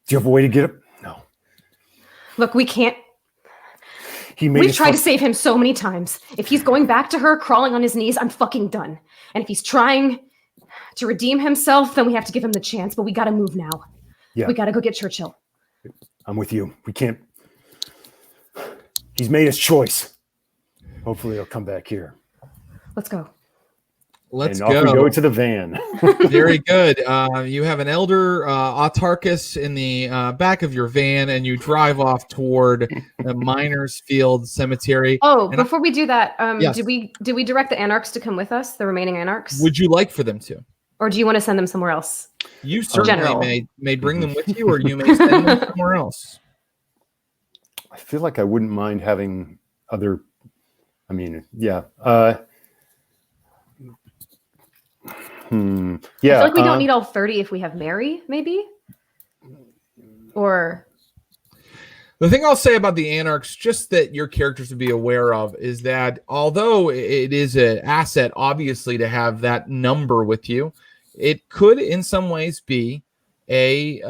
Do you have a way to get him? No. Look, we can't. We've tried to save him so many times. If he's going back to her, crawling on his knees, I'm fucking done. And if he's trying to redeem himself, then we have to give him the chance. But we got to move now. Yeah. We got to go get Churchill. I'm with you. We can't. He's made his choice. Hopefully he'll come back here. Let's go. Let's go. Off we go to the van. Very good. You have an elder autarchus in the back of your van, and you drive off toward the Miners Field Cemetery. Oh, and before we do that, yes. did we direct the Anarchs to come with us, the remaining Anarchs? Would you like for them to? Or do you want to send them somewhere else? You certainly may bring them with you, or you may send them somewhere else. I feel like I wouldn't mind having other. I mean, yeah. Yeah. I feel like we don't need all 30 if we have Mary, maybe? Or... The thing I'll say about the Anarchs, just that your characters would be aware of, is that although it is an asset, obviously, to have that number with you, it could in some ways be a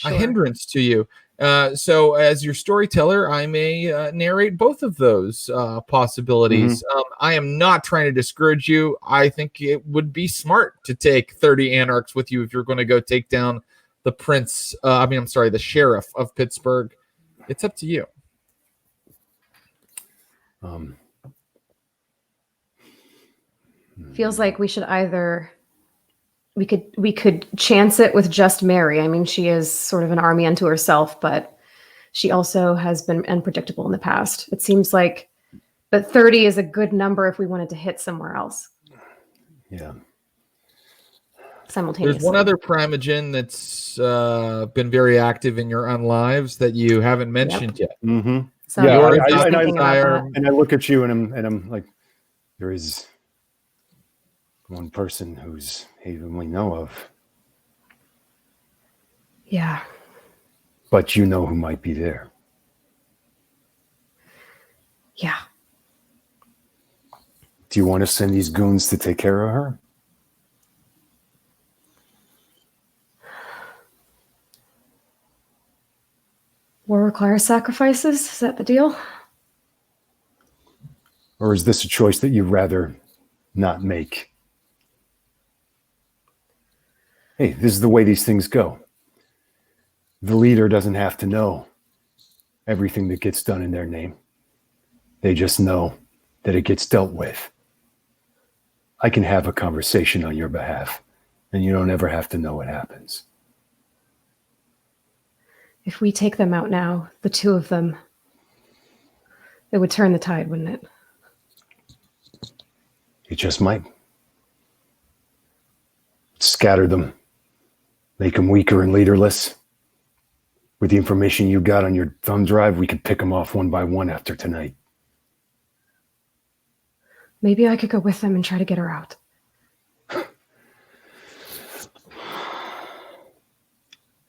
hindrance to you. So as your storyteller, I may narrate both of those possibilities. I am not trying to discourage you. I think it would be smart to take 30 Anarchs with you if you're going to go take down the the sheriff of Pittsburgh. It's up to you. Feels like we should either we could chance it with just Mary. I mean, she is sort of an army unto herself, but she also has been unpredictable in the past. It seems like, but 30 is a good number if we wanted to hit somewhere else. Yeah. Simultaneously. There's one other primogen that's been very active in your unlives that you haven't mentioned yet. Mm-hmm. So Yeah, I was I thinking about that. and I look at you and I'm like, there is one person whose haven we know of, Yeah. but you know who might be there. Yeah. Do you want to send these goons to take care of her? War requires sacrifices. Is that the deal? Or is this a choice that you'd rather not make? Hey, this is the way these things go. The leader doesn't have to know everything that gets done in their name. They just know that it gets dealt with. I can have a conversation on your behalf, and you don't ever have to know what happens. If we take them out now, the two of them, it would turn the tide, wouldn't it? It just might. Scatter them. Make them weaker and leaderless. With the information you got on your thumb drive, we could pick them off one by one after tonight. Maybe I could go with them and try to get her out.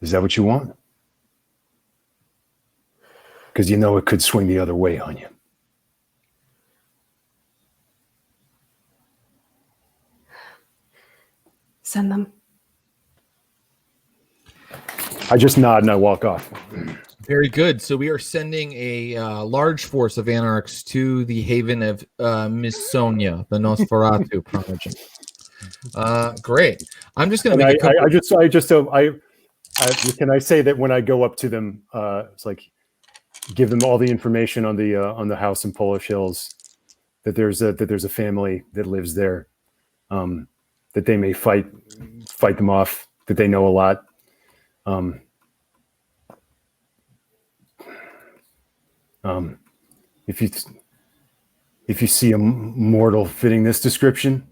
Is that what you want? Because you know it could swing the other way on you. Send them. I just nod and I walk off. Very good. So we are sending a large force of anarchs to the haven of Miss Sonia, the Nosferatu primogen. Great. I'm just going to make can I say that when I go up to them, it's like give them all the information on the house in Polish Hills, that there's a family that lives there, that they may fight them off, that they know a lot. If you see a mortal fitting this description,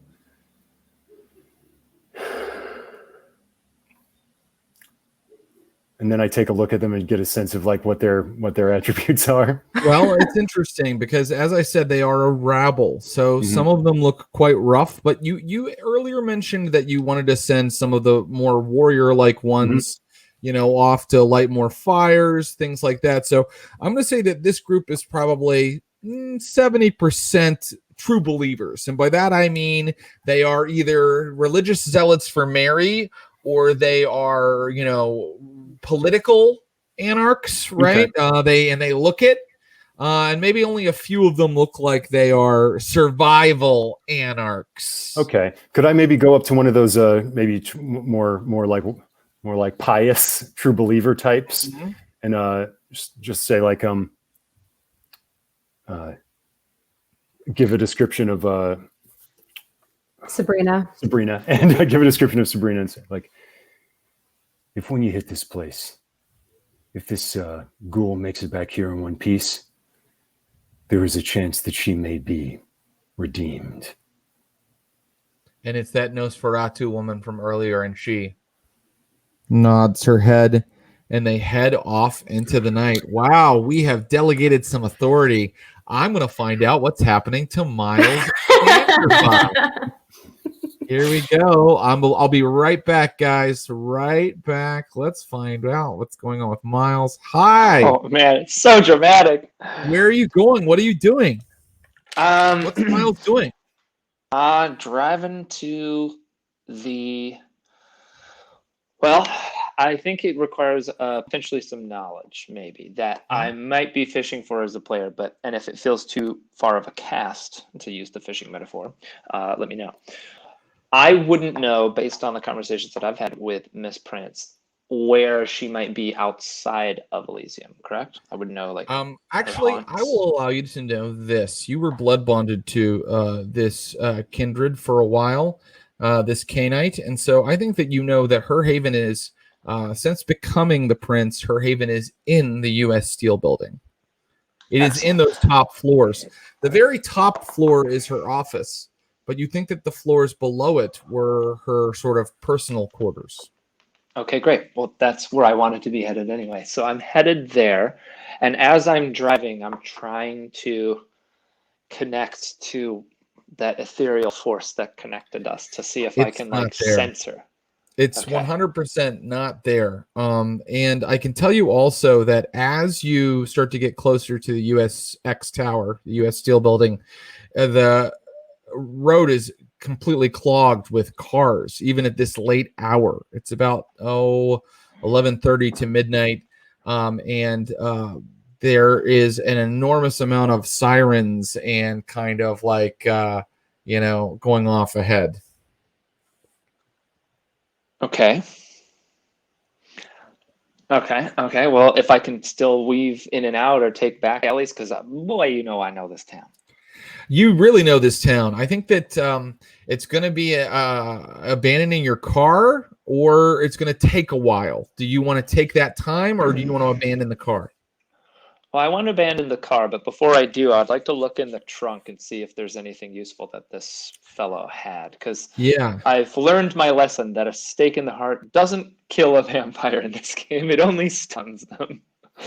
and then I take a look at them and get a sense of like what their attributes are. Well, it's interesting because, as I said, they are a rabble. So some of them look quite rough. But you earlier mentioned that you wanted to send some of the more warrior-like ones, off to light more fires, things like that. So I'm going to say that this group is probably 70% true believers, and by that I mean they are either religious zealots for Mary, or they are, political anarchs, right? Okay. They look it, and maybe only a few of them look like they are survival anarchs. Okay, could I maybe go up to one of those more like pious true believer types, and just say like give a description of Sabrina, and give a description of Sabrina and say like, if when you hit this place, if this ghoul makes it back here in one piece, there is a chance that she may be redeemed. And it's that Nosferatu woman from earlier, and she nods her head, and they head off into the night. Wow, we have delegated some authority. I'm going to find out what's happening to Miles. Here we go. I'll be right back, guys. Right back. Let's find out what's going on with Miles. Hi. Oh man, it's so dramatic. Where are you going? What are you doing? What's Miles doing? Driving to the. Well, I think it requires potentially some knowledge, maybe, that I might be fishing for as a player. And if it feels too far of a cast, to use the fishing metaphor, let me know. I wouldn't know, based on the conversations that I've had with Miss Prance, where she might be outside of Elysium, correct? I would know, like, Actually, I haunts. will allow you to know this. You were blood bonded to this kindred for a while, this Canite, and so I think that you know that her haven is, since becoming the prince, her haven is in the U.S. Steel Building. It is in those top floors. The very top floor is her office, but you think that the floors below it were her sort of personal quarters. Okay, great. Well, that's where I wanted to be headed anyway. So I'm headed there. And as I'm driving, I'm trying to connect to that ethereal force that connected us to see if I It's can, not like, there. sense her. It's Okay. 100% not there. And I can tell you also that as you start to get closer to the USX Tower, the US Steel Building, the road is completely clogged with cars, even at this late hour. It's about 11:30 to midnight, and there is an enormous amount of sirens and kind of like going off ahead. Okay. Okay. Well, if I can still weave in and out or take back alleys, because boy, I know this town. You really know this town. I think that it's going to be abandoning your car, or it's going to take a while. Do you want to take that time, or do you want to abandon the car? Well, I want to abandon the car, but before I do, I'd like to look in the trunk and see if there's anything useful that this fellow had. Because Yeah. I've learned my lesson that a stake in the heart doesn't kill a vampire in this game. It only stuns them.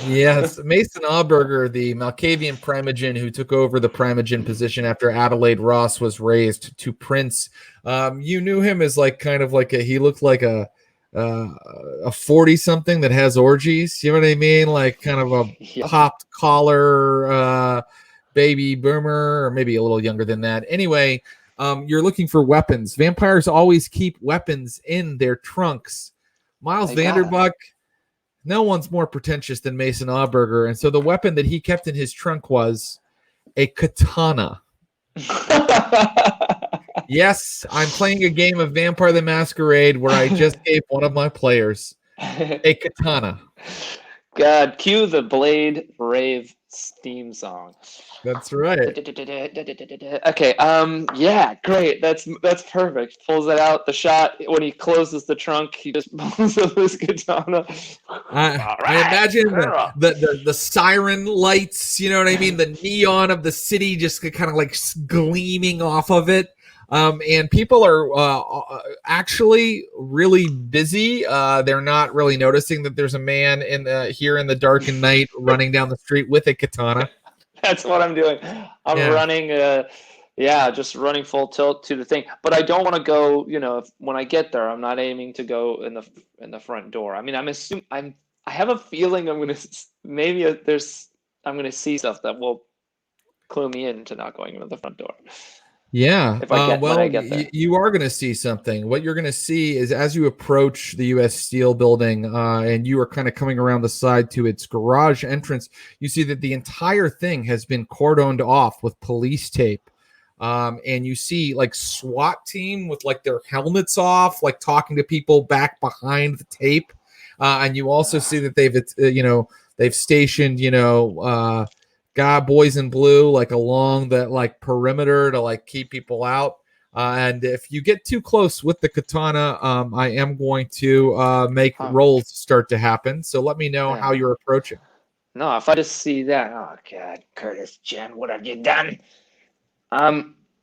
Yes, Mason Auberger, the Malkavian Primogen who took over the Primogen position after Adelaide Ross was raised to prince. You knew him as he looked like a 40-something that has orgies. You know what I mean? Like kind of a Yeah. popped collar baby boomer, or maybe a little younger than that. Anyway, you're looking for weapons. Vampires always keep weapons in their trunks. Miles Vanderbuck. No one's more pretentious than Mason Auberger, and so the weapon that he kept in his trunk was a katana. Yes, I'm playing a game of Vampire the Masquerade where I just gave one of my players a katana. God, cue the Blade Rave theme song. That's right. Okay, yeah, great. That's perfect. Pulls it out. The shot when he closes the trunk, he just pulls up his katana. I imagine the siren lights, you know what I mean? The neon of the city just kind of like gleaming off of it. And people are actually really busy. They're not really noticing that there's a man here in the darkened night running down the street with a katana. That's what I'm doing. I'm running, just running full tilt to the thing. But I don't want to go. When I get there, I'm not aiming to go in the front door. I mean, I have a feeling I'm gonna see stuff that will clue me into not going into the front door. Yeah. When I get there. You are going to see something. What you're going to see is as you approach the U.S. Steel Building and you are kind of coming around the side to its garage entrance, you see that the entire thing has been cordoned off with police tape. And you see like SWAT team with like their helmets off, like talking to people back behind the tape. And you also see that they've stationed, boys in blue like along that like perimeter to like keep people out, and if you get too close with the katana, I am going to make rolls start to happen, so let me know how you're approaching. No, if I just see that, oh God, Curtis, Jen, what have you done?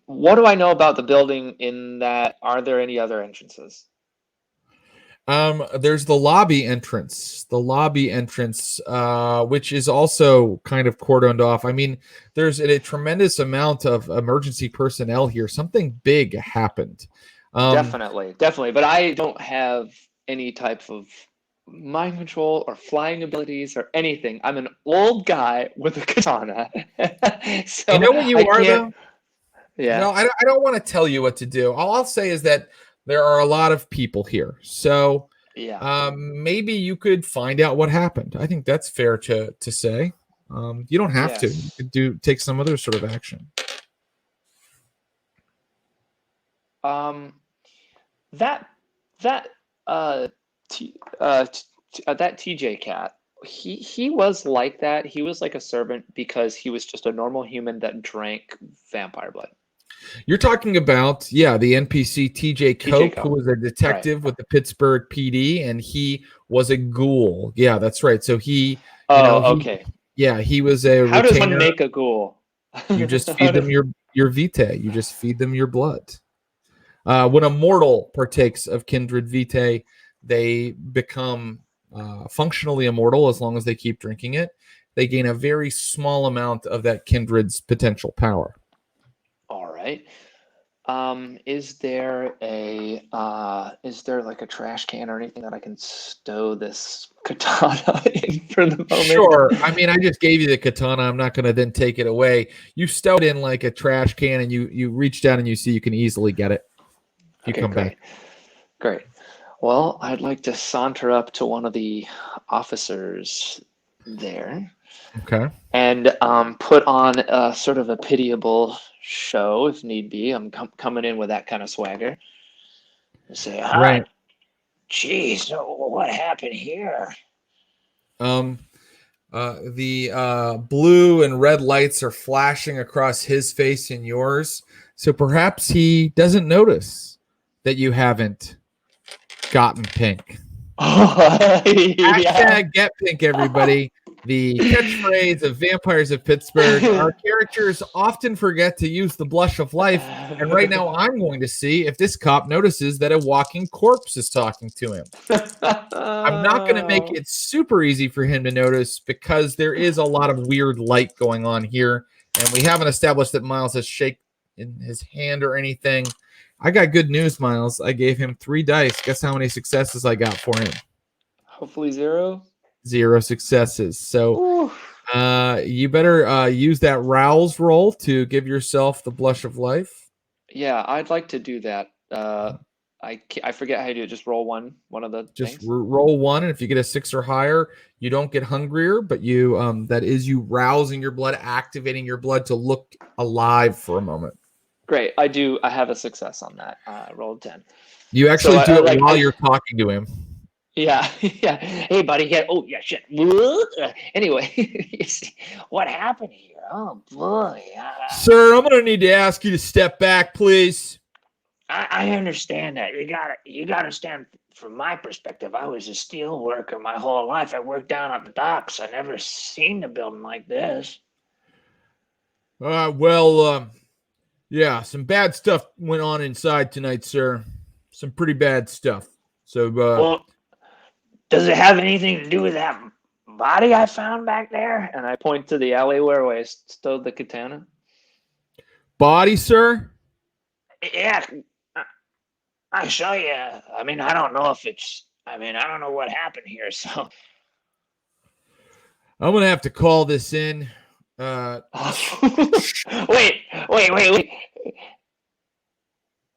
What do I know about the building in that? Are there any other entrances? There's the lobby entrance, which is also kind of cordoned off. I mean, there's a tremendous amount of emergency personnel here. Something big happened. Definitely. But I don't have any type of mind control or flying abilities or anything. I'm an old guy with a katana. So you know what you are, though? Yeah. No, I don't want to tell you what to do. All I'll say is that there are a lot of people here. So maybe you could find out what happened. I think that's fair to say. You don't have to. You could take some other sort of action. That that TJ cat, he was like that. He was like a servant because he was just a normal human that drank vampire blood. You're talking about, the NPC TJ Cope, who was a detective with the Pittsburgh PD, and he was a ghoul. Yeah, that's right. So he, okay. Yeah, he was a How retainer. does one make a ghoul? You just feed them your vitae. You just feed them your blood. When a mortal partakes of kindred vitae, they become functionally immortal as long as they keep drinking it. They gain a very small amount of that kindred's potential power. All right. Is there like a trash can or anything that I can stow this katana in for the moment? Sure. I mean, I just gave you the katana. I'm not going to then take it away. You stow it in like a trash can, and you reach down and you see you can easily get it. You come back. Great. Well, I'd like to saunter up to one of the officers there. Okay. And put on sort of a pitiable show if need be. I'm coming in with that kind of swagger. Say, hi. Jeez, what happened here? The blue and red lights are flashing across his face and yours. So perhaps he doesn't notice that you haven't gotten pink. Hashtag get pink, everybody. The catchphrase of Vampires of Pittsburgh. Our characters often forget to use the blush of life, and right now I'm going to see if this cop notices that a walking corpse is talking to him. I'm not going to make it super easy for him to notice because there is a lot of weird light going on here, and we haven't established that Miles has shake in his hand or anything. I got good news, Miles. I gave him 3 dice. Guess how many successes I got for him? Hopefully 0. 0 successes. So you better use that rouse roll to give yourself the blush of life. Yeah, I'd like to do that. I forget how to do it. Just roll one of the just things. Roll 1, and if you get a 6 or higher, you don't get hungrier, but you that is you rousing your blood, activating your blood to look alive for a moment. Great. I have a success on that. Rolled 10. You actually do it while you're talking to him. Yeah, yeah. Hey, buddy. Yeah. Oh, yeah. Shit. Anyway, What happened here? Oh boy. Sir, I'm gonna need to ask you to step back, please. I understand that. You gotta understand. From my perspective, I was a steel worker my whole life. I worked down at the docks. I never seen a building like this. Yeah, some bad stuff went on inside tonight, sir. Some pretty bad stuff. So, Well, does it have anything to do with that body I found back there? and I point to the alley where I stowed the katana. Body, sir? Yeah, I show you. I mean, I don't know if it's. I mean, I don't know what happened here. So I'm gonna have to call this in. wait.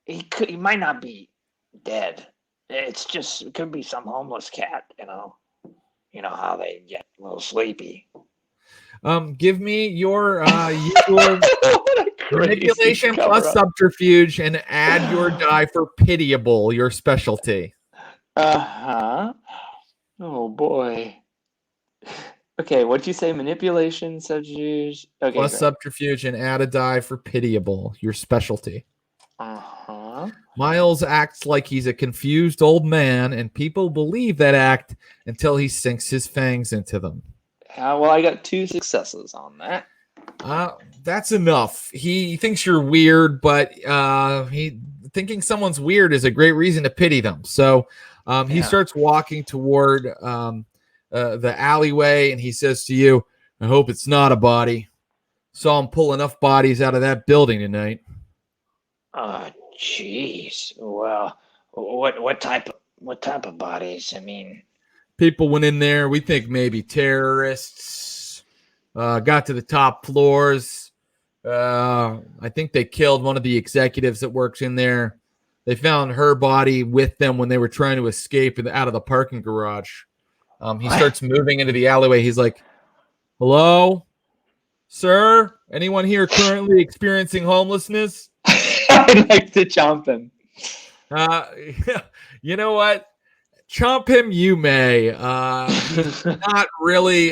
He might not be dead. It's just it could be some homeless cat. You know how they get a little sleepy. Give me your manipulation plus subterfuge and add your die for pitiable, your specialty. Oh boy. Okay, what'd you say? Manipulation, subterfuge. Okay, plus great. subterfuge and add a die for pitiable, your specialty. Miles acts like he's a confused old man, and people believe that act until he sinks his fangs into them. Well, I got 2 successes on that. That's enough. He thinks you're weird, but thinking someone's weird is a great reason to pity them. So he starts walking toward the alleyway, and he says to you, "I hope it's not a body. Saw him pull enough bodies out of that building tonight." Oh, jeez. Well, what type of bodies? I mean, people went in there. We think maybe terrorists. Got to the top floors. I think they killed one of the executives that works in there. They found her body with them when they were trying to escape out of the parking garage. He starts moving into the alleyway. He's like, "Hello, sir? Anyone here currently experiencing homelessness?" I'd like to jump him. You know what? chomp him you may. He's not really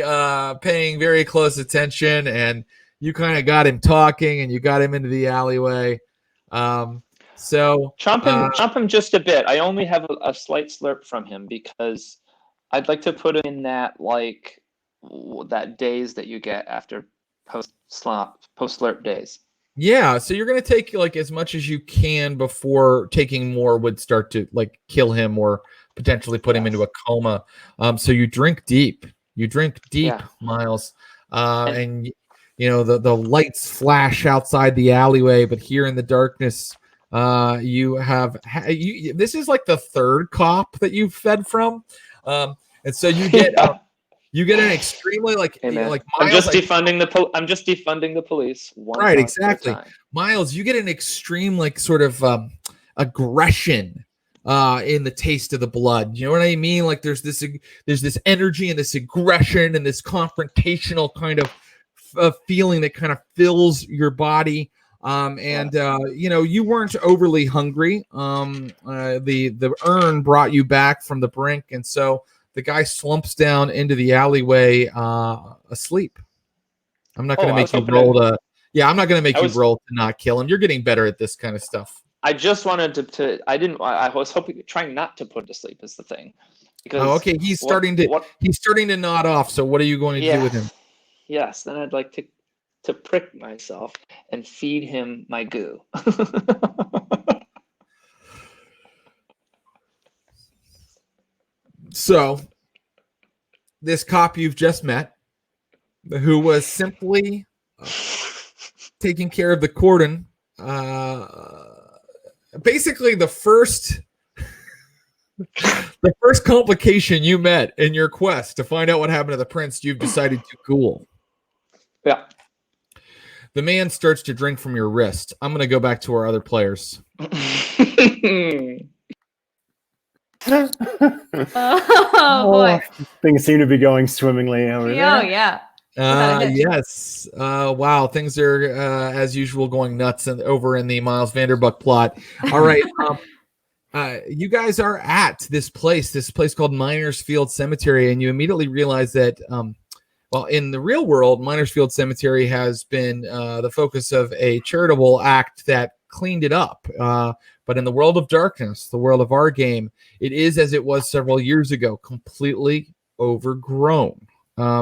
paying very close attention, and you kind of got him talking, and you got him into the alleyway. So Chomp him just a bit. I only have a slight slurp from him because I'd like to put him in that that daze that you get after post slurp days. Yeah, so you're gonna take like as much as you can before taking more would start to like kill him or potentially put him into a coma. So you drink deep. Yeah. Miles. And you know the lights flash outside the alleyway, but here in the darkness, you have this is like the third cop that you've fed from, and so you get you get an extremely Miles, I'm just defunding the police. Right, exactly. Miles, you get an extreme sort of aggression in the taste of the blood. You know what I mean? Like there's this energy and this aggression and this confrontational kind of feeling that kind of fills your body. You weren't overly hungry. The urn brought you back from the brink, and so the guy slumps down into the alleyway asleep. I'm not going to make you roll to. Yeah, I'm not going to make you roll to not kill him. You're getting better at this kind of stuff. I just wanted to. I was trying not to put him to sleep is the thing. Because okay. He's starting to nod off. So what are you going to do with him? Yes, then I'd like to prick myself and feed him my goo. So, this cop you've just met, who was simply taking care of the cordon, basically the first complication you met in your quest to find out what happened to the prince, you've decided to cool. Yeah. The man starts to drink from your wrist. I'm going to go back to our other players. Oh boy. Things seem to be going swimmingly over there. Oh yeah. Yes. Wow. Things are as usual going nuts over in the Miles Vanderbuck plot. All right. You guys are at this place called Miners Field Cemetery, and you immediately realize that in the real world, Miners Field Cemetery has been the focus of a charitable act that cleaned it up. But in the world of darkness, the world of our game, it is as it was several years ago, completely overgrown.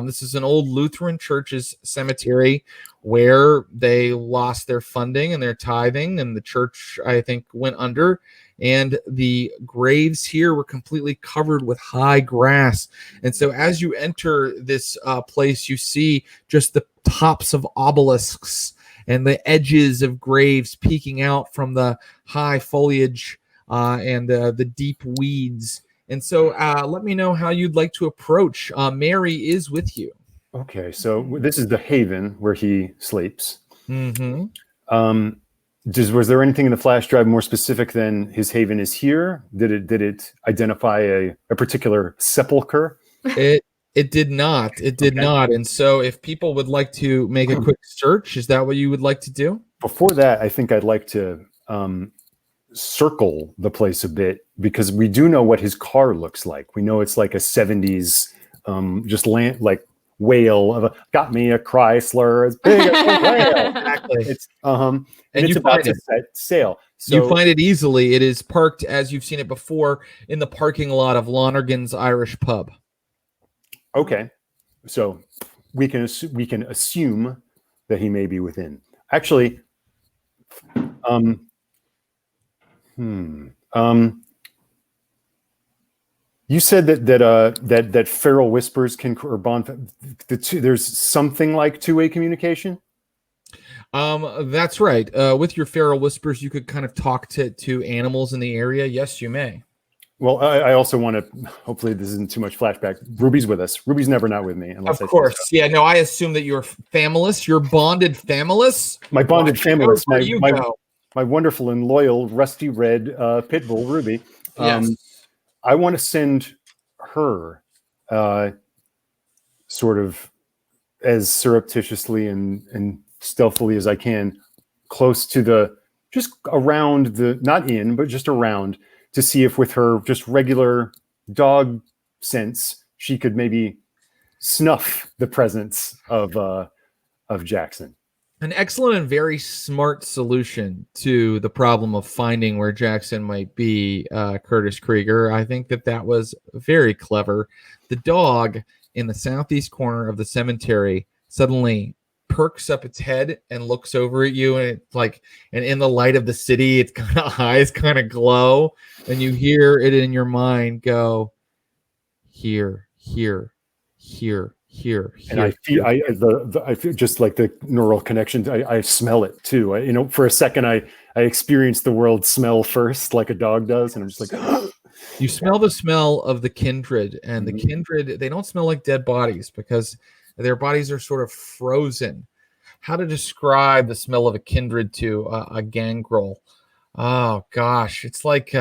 This is an old Lutheran church's cemetery where they lost their funding and their tithing, and the church, I think, went under. And the graves here were completely covered with high grass. And so as you enter this place, you see just the tops of obelisks and the edges of graves peeking out from the high foliage and the deep weeds. And so let me know how you'd like to approach. Mary is with you. Okay, so this is the haven where he sleeps. Mm-hmm. Was there anything in the flash drive more specific than his haven is here? Did it identify a particular sepulcher? It did not. It did not. And so if people would like to make a quick search, is that what you would like to do? Before that, I think I'd like to circle the place a bit, because we do know what his car looks like. We know it's like a 70s whale got me a Chrysler as big as a whale. Exactly. It's and it's about to set sail. So you find it easily. It is parked, as you've seen it before, in the parking lot of Lonergan's Irish Pub. Okay, so we can assume that he may be within. Actually, you said that feral whispers can or bond. There's something like two-way communication. That's right. With your feral whispers, you could kind of talk to animals in the area. Yes, you may. Well, I also want to. Hopefully, this isn't too much flashback. Ruby's with us. Ruby's never not with me, unless of course. Yeah. No, I assume that you're familess. You're bonded familess. My bonded familess. My wonderful and loyal rusty red pit bull Ruby. Yes. I want to send her, sort of, as surreptitiously and stealthily as I can, close to just around not in, but just around, to see if with her just regular dog sense, she could maybe snuff the presence of Jackson. An excellent and very smart solution to the problem of finding where Jackson might be, Curtis Krieger. I think that was very clever. The dog in the southeast corner of the cemetery suddenly perks up its head and looks over at you, and it's like, and in the light of the city, its kind of eyes kind of glow, and you hear it in your mind go, here, here, here, here, and I feel I feel just like the neural connection. I smell it too. For a second, I experience the world smell first, like a dog does, and I'm just like, you smell the smell of the kindred, and the kindred, they don't smell like dead bodies because their bodies are sort of frozen. How to describe the smell of a kindred to a gangrel? Oh gosh, it's like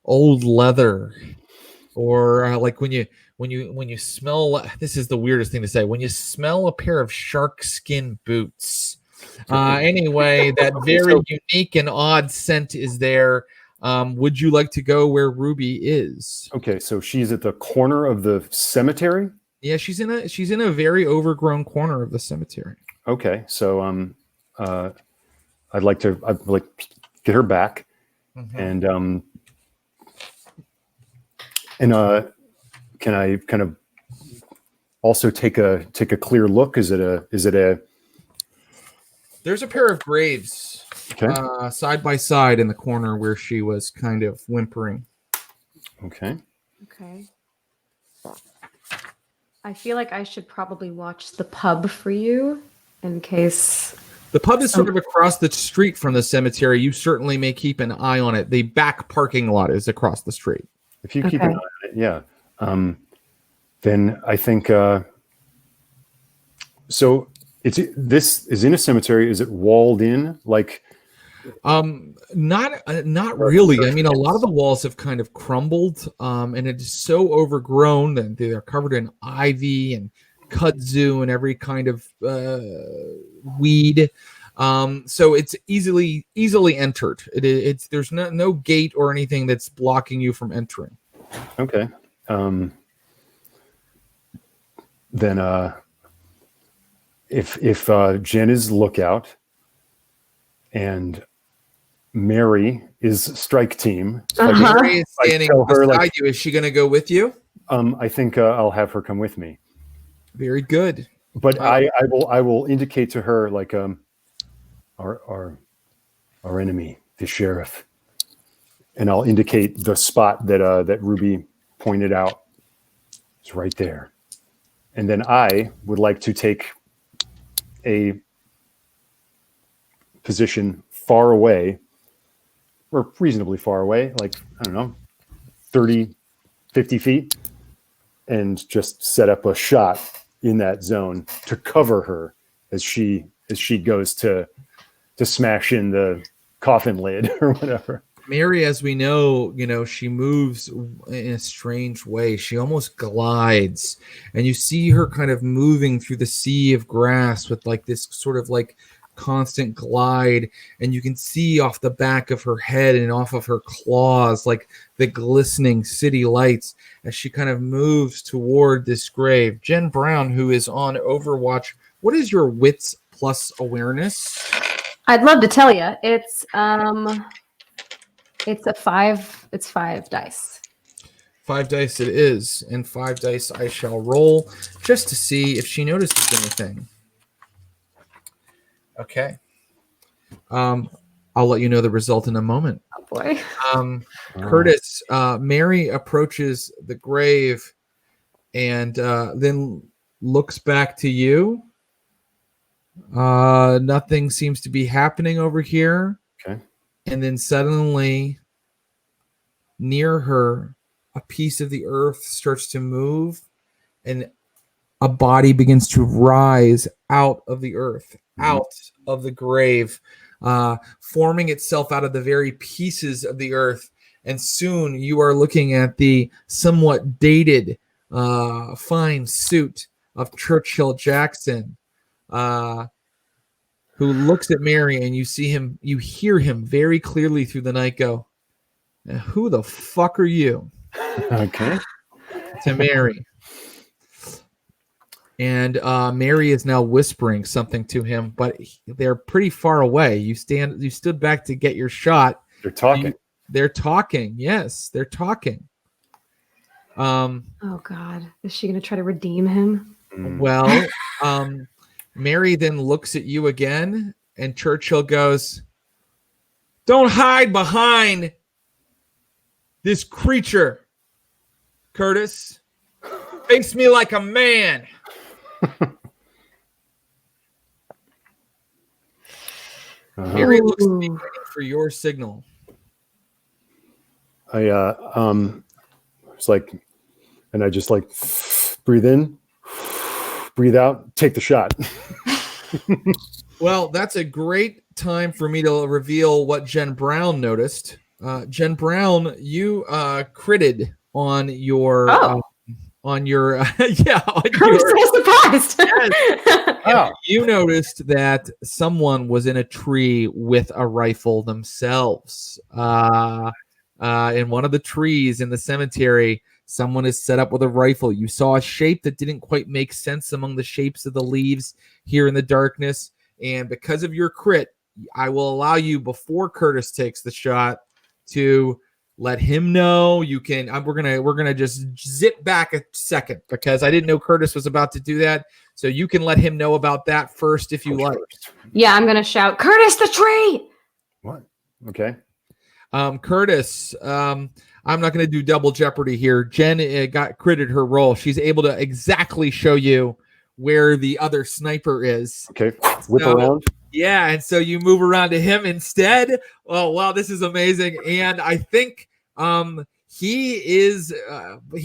old leather, or like when you smell. This is the weirdest thing to say. When you smell a pair of shark skin boots. Anyway, that very unique and odd scent is there. Would you like to go where Ruby is? Okay, so she's at the corner of the cemetery. Yeah, she's in a very overgrown corner of the cemetery. Okay, so I'd like to get her back, and can I kind of also take a clear look? Is it a? There's a pair of graves, side by side in the corner where she was kind of whimpering. Okay. Okay. I feel like I should probably watch the pub for you in case. The pub is sort of across the street from the cemetery. You certainly may keep an eye on it. The back parking lot is across the street. If you keep an eye on it, yeah. Then I think so. This is in a cemetery. Is it walled in? Like, not really. I mean, a lot of the walls have kind of crumbled, and it is so overgrown that they're covered in ivy and kudzu and every kind of weed. So it's easily entered. There's no gate or anything that's blocking you from entering. Okay. Then if Jen is lookout and Mary is strike team, Mary is standing beside you. Is she going to go with you? I think I'll have her come with me. Very good. But I will indicate to her like our enemy, the sheriff, and I'll indicate the spot that Ruby pointed out. It's right there. And then I would like to take a position far away, or reasonably far away, like, I don't know, 30, 50 feet, and just set up a shot in that zone to cover her as she goes to smash in the coffin lid or whatever. Mary, as we know, she moves in a strange way. She almost glides, and you see her kind of moving through the sea of grass with like this sort of like constant glide, and you can see off the back of her head and off of her claws like the glistening city lights as she kind of moves toward this grave. Jen Brown, who is on Overwatch, what is your wits plus awareness? I'd love to tell you. It's a 5. It's 5 dice. 5 dice it is, and 5 dice I shall roll just to see if she notices anything. Okay. I'll let you know the result in a moment. Oh boy. Curtis, Mary approaches the grave and then looks back to you. Nothing seems to be happening over here. Okay. And then suddenly, near her, a piece of the earth starts to move, and a body begins to rise out of the earth, out of the grave, forming itself out of the very pieces of the earth. And soon you are looking at the somewhat dated, fine suit of Churchill Jackson, who looks at Mary, and you hear him very clearly through the night go, Who the fuck are you? Okay. To Mary. And Mary is now whispering something to him, but they're pretty far away. You stood back to get your shot. They're talking. They're talking. Yes, they're talking. Oh God, is she gonna try to redeem him? Well, Mary then looks at you again, and Churchill goes, "Don't hide behind this creature, Curtis. Face me like a man." Mary looks to be waiting for your signal. It's like, and I just like breathe in, breathe out, take the shot. Well, that's a great time for me to reveal what Jen Brown noticed. Jen Brown, you critted on your on your yeah. On I'm so surprised. Yes. Oh. You noticed that someone was in a tree with a rifle themselves. In one of the trees in the cemetery, someone is set up with a rifle. You saw a shape that didn't quite make sense among the shapes of the leaves here in the darkness. And because of your crit, I will allow you, before Curtis takes the shot, to let him know. You can. We're gonna just zip back a second because I didn't know Curtis was about to do that. So you can let him know about that first if you like. Yeah, I'm gonna shout, "Curtis, the tree!" What? Okay. Curtis, I'm not going to do double jeopardy here. Jen got critted her roll. She's able to exactly show you where the other sniper is. Okay. Whip around. Yeah, and so you move around to him instead. Oh, wow, this is amazing. And I think he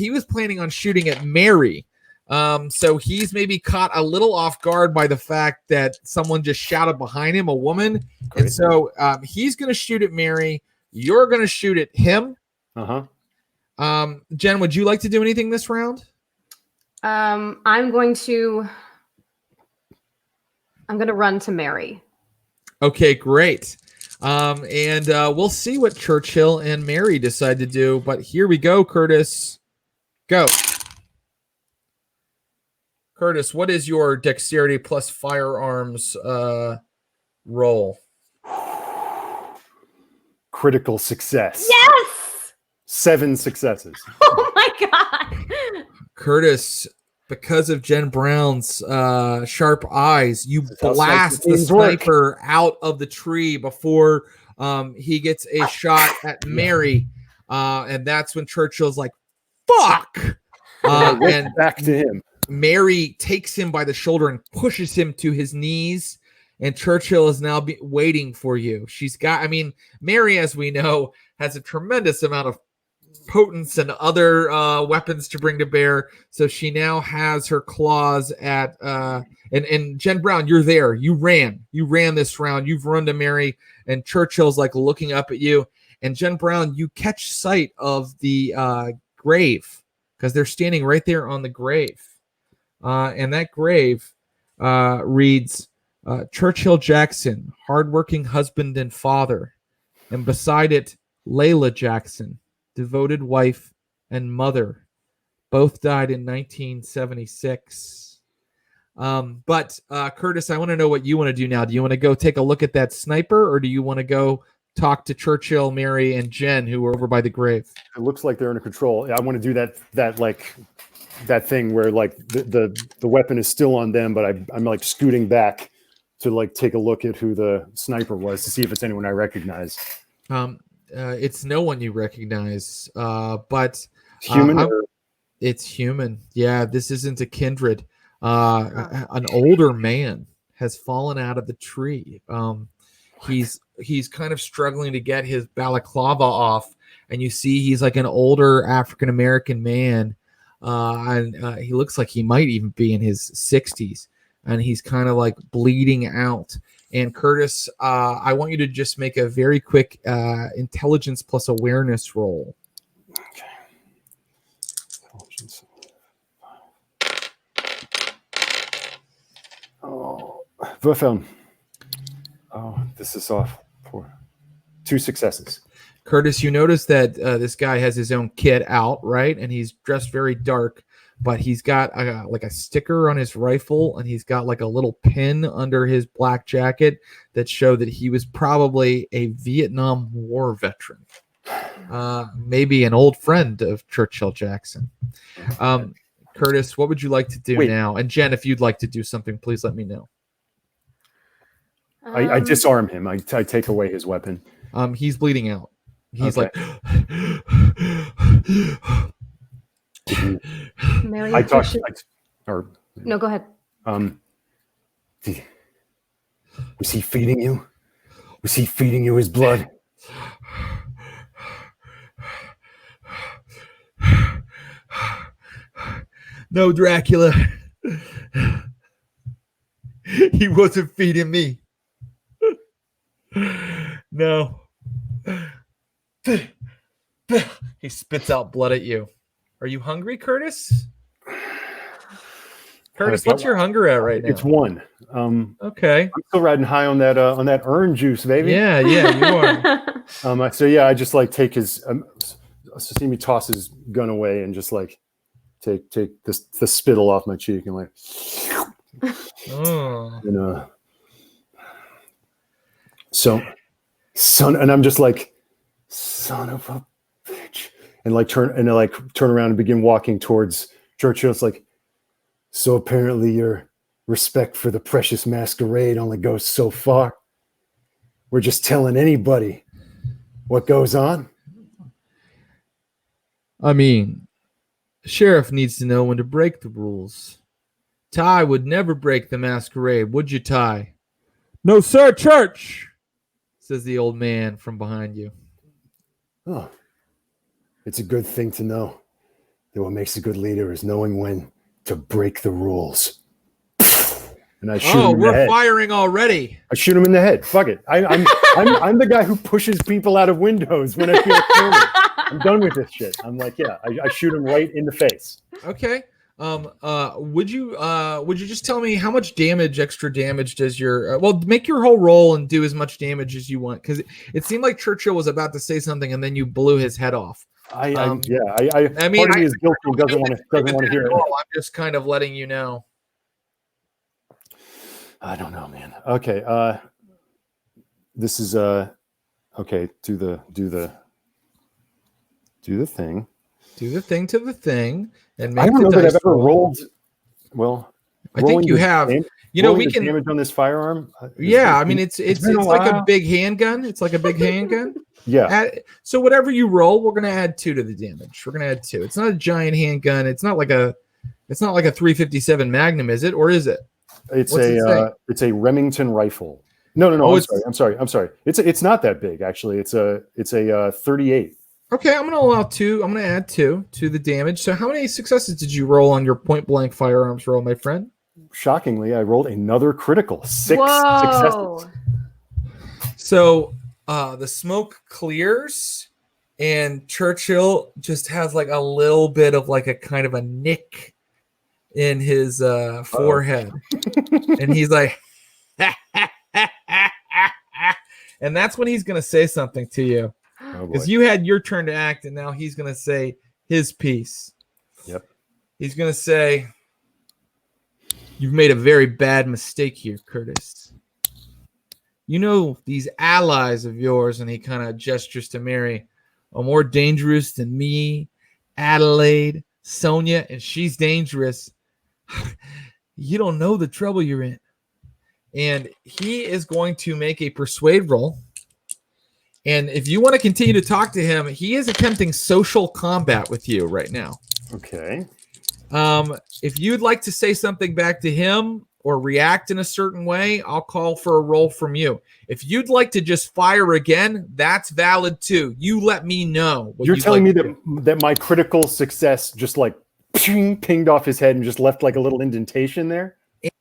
was planning on shooting at Mary. So he's maybe caught a little off guard by the fact that someone just shouted behind him, a woman. Great. And so he's going to shoot at Mary. You're going to shoot at him. Jen, would you like to do anything this round? I'm going to run to Mary. Okay, great. And we'll see what Churchill and Mary decide to do. But here we go, Curtis. Go. Curtis, what is your dexterity plus firearms roll? Critical success. Yes! 7 successes. Oh my God. Curtis, because of Jen Brown's sharp eyes, you blast the sniper out of the tree before he gets a shot at Mary. And that's when Churchill's like, fuck! And back to him. Mary takes him by the shoulder and pushes him to his knees. And Churchill is now waiting for you. Mary, as we know, has a tremendous amount of potence and other weapons to bring to bear. So she now has her claws at and Jen Brown, you're there. You ran this round. You've run to Mary, and Churchill's like looking up at you. And Jen Brown, you catch sight of the grave because they're standing right there on the grave. And that grave reads Churchill Jackson, hardworking husband and father. And beside it, Layla Jackson, devoted wife and mother. Both died in 1976. But Curtis, I want to know what you want to do now. Do you want to go take a look at that sniper, or do you want to go talk to Churchill, Mary, and Jen, who are over by the grave? It looks like they're under control. I want to do that thing where like the weapon is still on them, but I'm like scooting back to like take a look at who the sniper was to see if it's anyone I recognize. It's no one you recognize, but human. It's human. Yeah, this isn't a kindred. An older man has fallen out of the tree. He's kind of struggling to get his balaclava off, and you see he's like an older African American man, and he looks like he might even be in his 60s, and he's kind of like bleeding out. And Curtis, I want you to just make a very quick intelligence plus awareness roll. Okay. Intelligence. Oh, Würfeln. Oh, this is off. 2 successes. Curtis, you notice that this guy has his own kit out, right? And he's dressed very dark, but he's got like a sticker on his rifle, and he's got like a little pin under his black jacket that show that he was probably a Vietnam War veteran, maybe an old friend of Churchill Jackson. Curtis, what would you like to do now? And Jen, if you'd like to do something, please let me know. I disarm him. I take away his weapon. He's bleeding out. He's Okay. Mary, I talk. No, go ahead. Was he feeding you? Was he feeding you his blood? No, Dracula. He wasn't feeding me. No. He spits out blood at you. Are you hungry, Curtis? Curtis, what's your hunger at right now? It's 1. Okay. I'm still riding high on that orange juice, baby. Yeah, you are. So yeah, I just like take his. See me toss his gun away and just like take the spittle off my cheek and like. Oh. And and I'm just like, son of a bitch, and I turn around and begin walking towards Churchill. It's like, so apparently your respect for the precious masquerade only goes so far. We're just telling anybody what goes on. I mean, the sheriff needs to know when to break the rules. Ty would never break the masquerade, would you, Ty? No, sir, Church, says the old man from behind you. Oh, it's a good thing to know that what makes a good leader is knowing when to break the rules. And I shoot him in the head. Firing already. I shoot him in the head. Fuck it. I'm the guy who pushes people out of windows when I feel cornered. I'm done with this shit. I'm like, yeah, I shoot him right in the face. Okay. Would you just tell me how much extra damage does your make your whole roll and do as much damage as you want, because it seemed like Churchill was about to say something and then you blew his head off. I mean, part of me is guilty and doesn't want to hear it. I'm just kind of letting you know. I don't know, man. Okay, this is okay. Do the thing. Do the thing to the thing, and make I don't know that I've ever roll. rolled. Well, I think you have. We can damage on this firearm. Yeah, I mean it's like a big handgun. It's like a big handgun. Yeah. So whatever you roll, we're gonna add 2 to the damage. We're gonna add 2. It's not a giant handgun. It's not like a 357 Magnum, is it? Or is it? It's a Remington rifle. No. I'm sorry. It's not that big actually. It's a 38. Okay, I'm gonna add 2 to the damage. So how many successes did you roll on your point blank firearms roll, my friend? Shockingly, I rolled another critical. 6 Whoa. successes. So the smoke clears, and Churchill just has like a little bit of like a kind of a nick in his forehead. And he's like, and that's when he's going to say something to you. Because you had your turn to act, and now he's going to say his piece. Yep. He's going to say, you've made a very bad mistake here, Curtis. You know, these allies of yours, and he kind of gestures to Mary, are more dangerous than me, Adelaide, Sonia, and she's dangerous. You don't know the trouble you're in. And he is going to make a persuade roll. And if you want to continue to talk to him, he is attempting social combat with you right now. Okay. If you'd like to say something back to him or react in a certain way, I'll call for a roll from you. If you'd like to just fire again, that's valid too. You let me know. You're telling me that my critical success just like pinged off his head and just left like a little indentation there?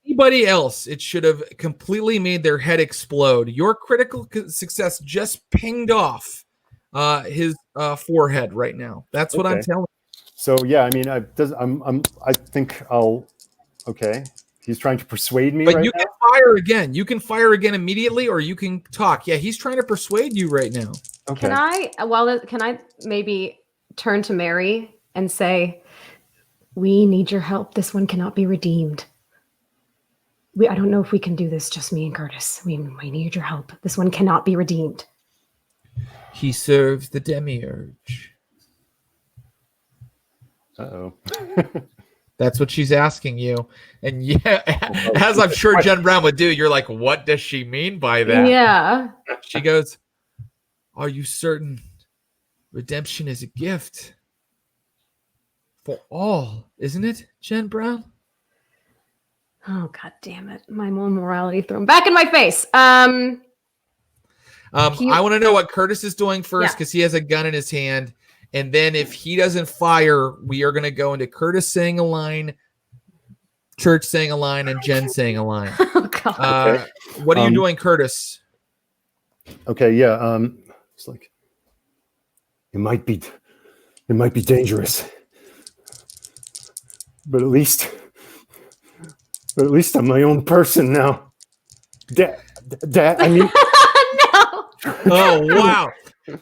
Anybody else, it should have completely made their head explode. Your critical success just pinged off his forehead right now. That's what I'm telling you. So yeah, I mean, I think I'll. Okay, he's trying to persuade me. But you can fire again. You can fire again immediately, or you can talk. Yeah, he's trying to persuade you right now. Okay. Can I maybe turn to Mary and say, we need your help. This one cannot be redeemed. I don't know if we can do this, just me and Curtis. We need your help. This one cannot be redeemed. He serves the demiurge. Uh-oh. That's what she's asking you. And yeah, as I'm sure Jen Brown would do, you're like, what does she mean by that? Yeah. She goes, are you certain redemption is a gift for all, isn't it, Jen Brown? Oh, God damn it. My own morality thrown back in my face. I want to know what Curtis is doing first because he has a gun in his hand. And then if he doesn't fire, we are going to go into Curtis saying a line, Church saying a line, and Jen saying a line. Oh, God. Okay. What are you doing, Curtis? Okay, yeah. It's like it might be dangerous, but at least I'm my own person now. Dad. I mean, No. Oh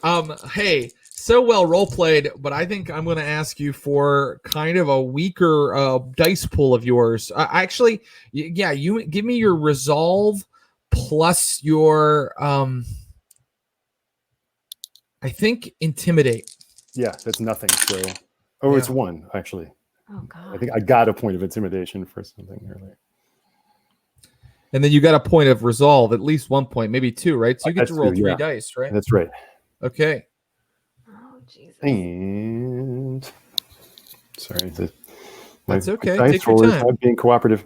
wow. Hey, so well role played, but I think I'm going to ask you for kind of a weaker dice pool of yours. Actually, you give me your resolve plus your I think intimidate. yeah, that's nothing. So, Yeah. It's 1 actually. Oh, God. I think I got a point of intimidation for something earlier. And then you got a point of resolve, at least 1 point, maybe 2, right? So you get That's to roll 2, 3 yeah. dice, right? That's right. Okay. Oh, Jesus. And sorry, That's okay. dice Take your rollers time. are being cooperative.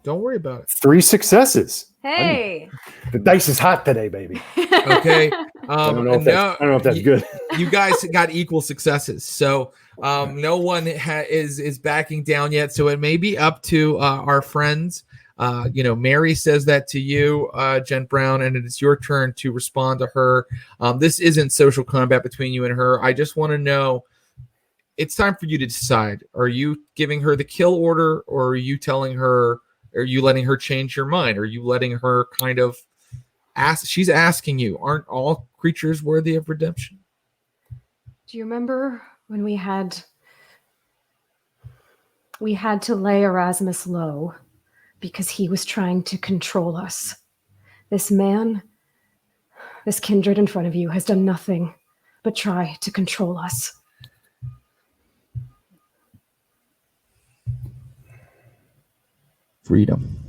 Don't worry about it. 3 successes. Hey. The dice is hot today, baby. Okay. I don't know if that's good. You guys got equal successes, so no one is backing down yet. So it may be up to our friends. Mary says that to you, Jen Brown, and it is your turn to respond to her. This isn't social combat between you and her. I just want to know. It's time for you to decide. Are you giving her the kill order, or are you telling her? Are you letting her change your mind? Are you letting her kind of ask? She's asking you, aren't all creatures worthy of redemption? Do you remember when we had to lay Erasmus low because he was trying to control us? This man, this kindred in front of you, has done nothing but try to control us. Freedom.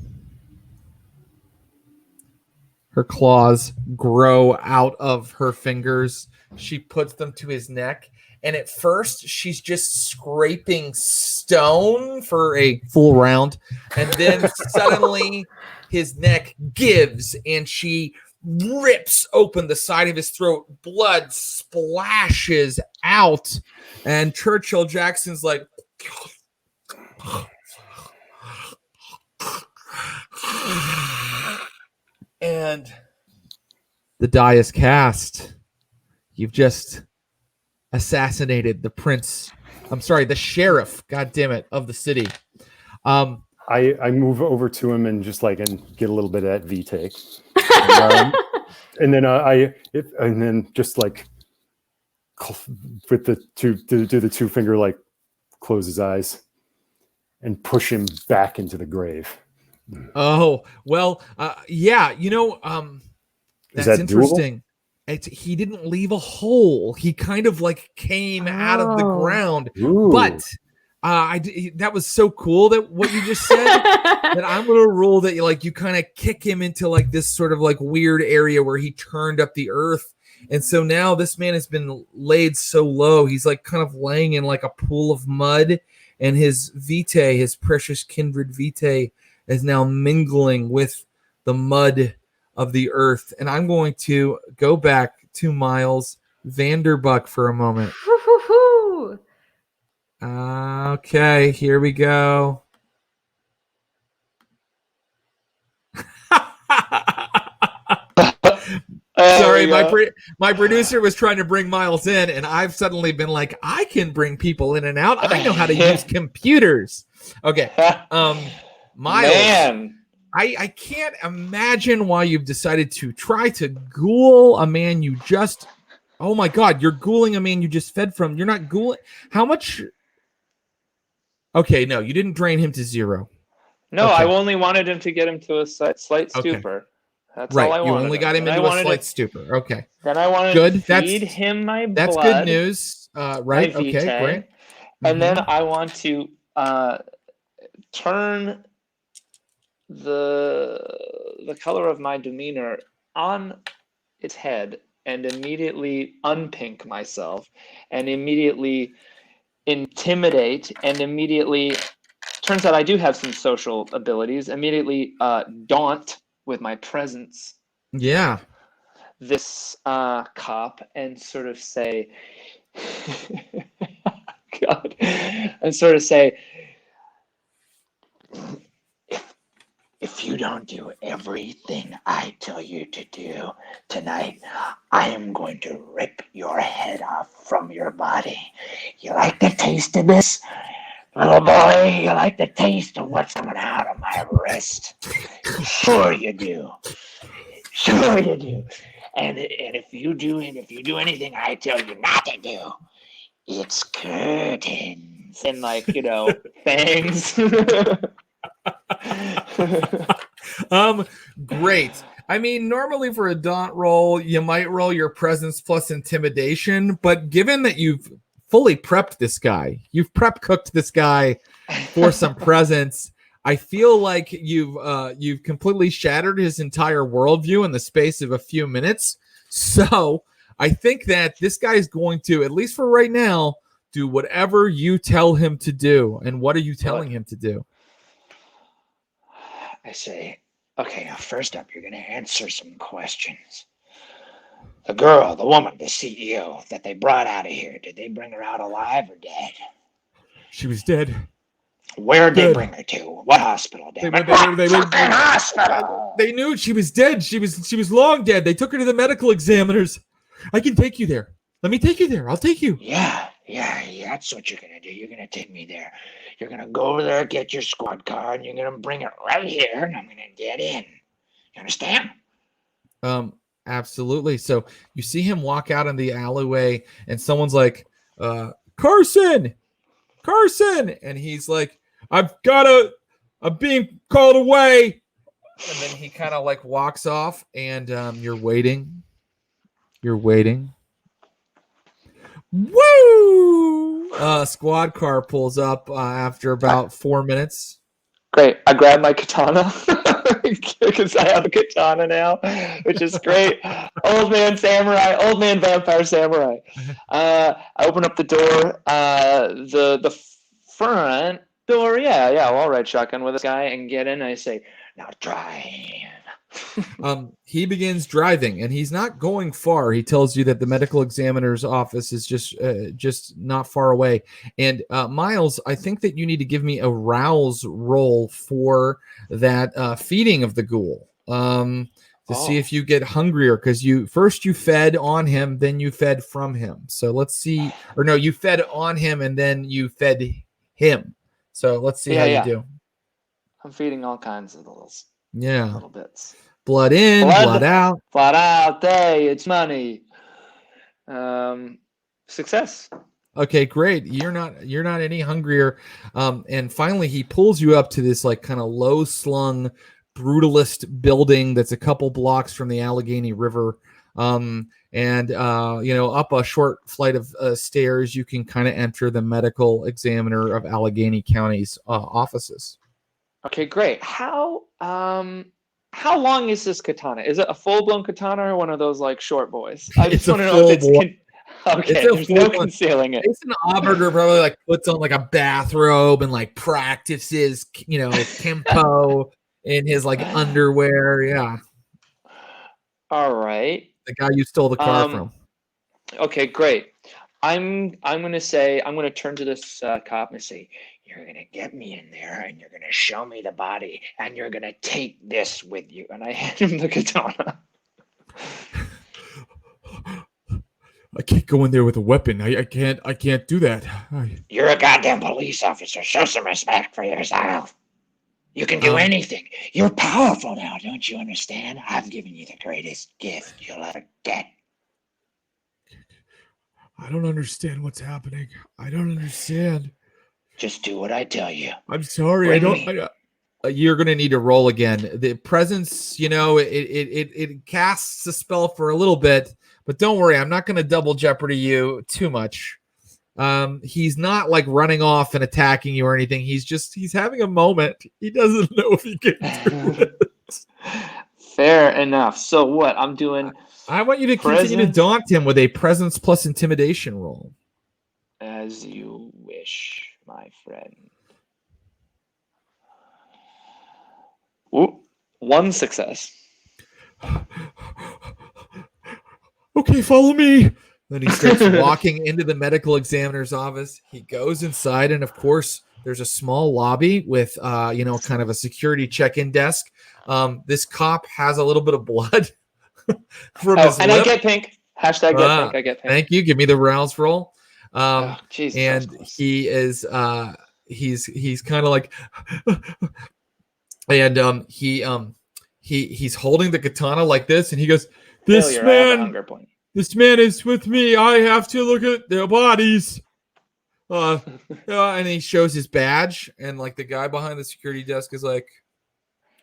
Her claws grow out of her fingers. She puts them to his neck. And at first, she's just scraping stone for a full round. And then suddenly, his neck gives and she rips open the side of his throat. Blood splashes out. And Churchill Jackson's like... And the die is cast. You've just assassinated the sheriff, God damn it, of the city. I move over to him and just and get a little bit of that V-take. And then just with the two finger close his eyes and push him back into the grave. Oh, well, yeah, that's that interesting. He didn't leave a hole. He kind of came out of the ground. Ooh. But that was so cool that what you just said that I'm going to rule that you kind of kick him into this sort of weird area where he turned up the earth. And so now this man has been laid so low. He's kind of laying in a pool of mud, and his vitae, his precious kindred vitae, is now mingling with the mud of the earth. And I'm going to go back to Miles Vanderbuck for a moment. Okay, here we go. Sorry, my producer was trying to bring Miles in, and I've suddenly been I can bring people in and out. I know how to use computers. Okay. Miles, Man. I can't imagine why you've decided to try to ghoul a man you just Oh my God, you're ghouling a man you just fed from. You're not ghouling. How much? Okay, no, you didn't drain him to 0. No, Okay. I only wanted him to get him to a slight Okay. stupor. That's Right. all I You wanted. only got him Then into I a slight to, stupor. Okay. Then I wanted Good. to feed him my That's blood. good news. My Right. Okay. vitae, Great. And then Mhm. I want to turn the color of my demeanor on its head and immediately unpink myself and immediately intimidate and immediately turns out I do have some social abilities, immediately daunt with my presence Yeah. this cop and sort of say God, and sort of say, If you don't do everything I tell you to do tonight, I am going to rip your head off from your body. You like the taste of this? Little boy, you like the taste of what's coming out of my wrist? Sure you do. Sure you do. And if you do anything I tell you not to do, it's curtains. and like, fangs. Great. I mean, normally for a daunt roll, you might roll your presence plus intimidation, but given that you've fully prepped this guy, you've prep cooked this guy for some presence, I feel like you've completely shattered his entire worldview in the space of a few minutes. So I think that this guy is going to, at least for right now, do whatever you tell him to do. And what are you telling him to do? I say, okay, now first up, you're going to answer some questions. The girl, the woman, the CEO that they brought out of here, did they bring her out alive or dead? She was dead. Where'd they bring her to? What hospital? Damn it. What fucking hospital? They knew she was dead. She was long dead. They took her to the medical examiners. I can take you there. Let me take you there. I'll take you. Yeah, that's what you're going to do. You're going to take me there. You're going to go over there, get your squad car, and you're going to bring it right here, and I'm going to get in. You understand? Absolutely. So you see him walk out in the alleyway, and someone's like, Carson! And he's like, I'm being called away. And then he kind of like walks off, and you're waiting. Woo! Squad car pulls up after about 4 minutes. Great. I grab my katana because I have a katana now, which is great. Old man vampire samurai. I open up the door, the front door. Yeah. I'll ride shotgun with this guy and get in. I say, now drive. He begins driving, and he's not going far. He tells you that the medical examiner's office is just not far away. And Miles, I think that you need to give me a rouse roll for that feeding of the ghoul to see if you get hungrier, because you fed on him, then you fed from him. So let's see, or no, you fed on him and then you fed him. So let's see how you do. I'm feeding all kinds of little bits. Blood in, blood out. Blood out. Hey, it's money. Success. Okay, great. You're not any hungrier. And finally, he pulls you up to this like kind of low slung brutalist building that's a couple blocks from the Allegheny River. And up a short flight of stairs, you can kind of enter the medical examiner of Allegheny County's offices. Okay, great. How long is this katana? Is it a full-blown katana or one of those like short boys? I just want to know if it's okay. There's no concealing it. Jason Auberger probably like puts on like a bathrobe and like practices, kempo in his like underwear. Yeah. All right. The guy you stole the car from. Okay, great. I'm gonna turn to this cop and say, you're going to get me in there, and you're going to show me the body, and you're going to take this with you. And I hand him the katana. I can't go in there with a weapon. I can't do that. You're a goddamn police officer. Show some respect for yourself. You can do anything. You're powerful now, don't you understand? I've given you the greatest gift you'll ever get. I don't understand what's happening. I don't understand. Just do what I tell you. I'm sorry. Bring You're gonna need to roll again. The presence, it casts a spell for a little bit, but don't worry. I'm not gonna double jeopardy you too much. He's not like running off and attacking you or anything. He's having a moment. He doesn't know if he can do it. Fair enough. So what I'm doing I want you to continue to daunt him with a presence plus intimidation roll. as you wish, my friend. Ooh, 1 success. Okay, follow me. Then he starts walking into the medical examiner's office. He goes inside, and of course, there's a small lobby with, kind of a security check-in desk. This cop has a little bit of blood from his And lip. I get pink. Hashtag get pink. I get pink. Thank you. Give me the rouse roll. Jesus, And he is, he's kind of like, and he's holding the katana like this, and he goes, "This Failure, I have a man." hunger point. This man is with me. I have to look at their bodies. And he shows his badge, and like the guy behind the security desk is like,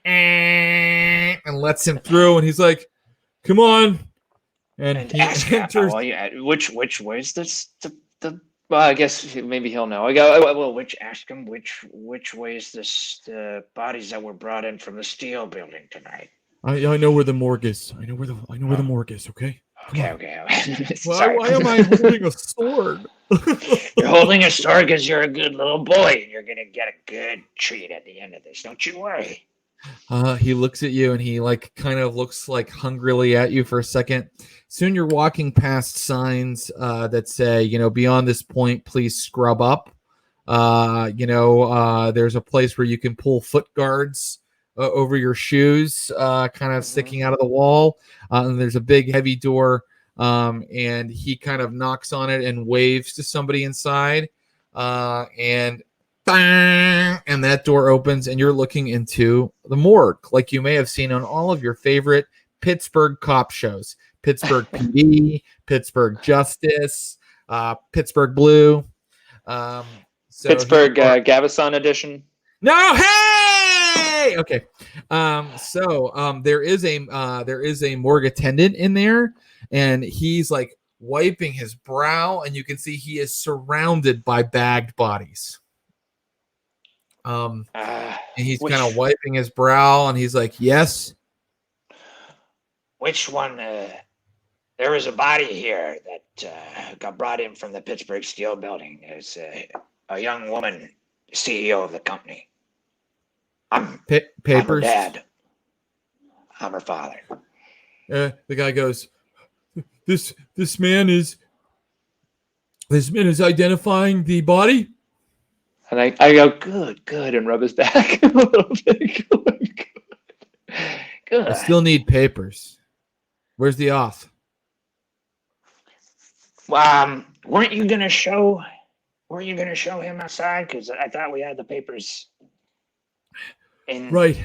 and lets him through, and he's like, "Come on!" And he ask enters. Which where's this the well, I guess maybe he'll know. I go well, ask him which way is this the bodies that were brought in from the steel building tonight. I know where the morgue is. I know where the morgue is. Okay. Okay. Why am I holding a sword? You're holding a sword because you're a good little boy, and you're gonna get a good treat at the end of this. Don't you worry. He looks at you, and he like kind of looks like hungrily at you for a second. Soon you're walking past signs that say, beyond this point, please scrub up. There's a place where you can pull foot guards over your shoes, kind of sticking out of the wall. And there's a big heavy door, and he kind of knocks on it and waves to somebody inside, and that door opens, and you're looking into the morgue, like you may have seen on all of your favorite Pittsburgh cop shows: Pittsburgh PD, Pittsburgh Justice, Pittsburgh Blue. Pittsburgh Gavison edition. No, hey! Okay. There is a morgue attendant in there, and he's like wiping his brow, and you can see he is surrounded by bagged bodies. And he's kind of wiping his brow, and he's like, "Yes." Which one? There was a body here that got brought in from the Pittsburgh Steel Building. There's a young woman, CEO of the company. I'm her Papers. dad. I'm her father. The guy goes, This man is identifying the body." And I go, good, and rub his back a little bit. Good. I still need papers. Where's the auth? Weren't you gonna show him outside? Because I thought we had the papers. Right.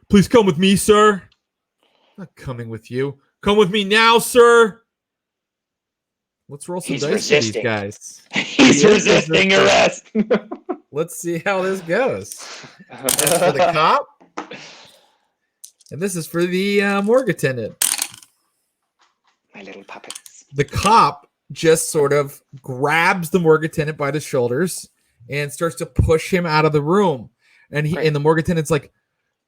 Please come with me, sir. I'm not coming with you. Come with me now, sir. Let's roll some dice for these guys. He's resisting arrest. Let's see how this goes. That's for the cop. And this is for the morgue attendant. My little puppets. The cop just sort of grabs the morgue attendant by the shoulders and starts to push him out of the room. And the morgue attendant's like,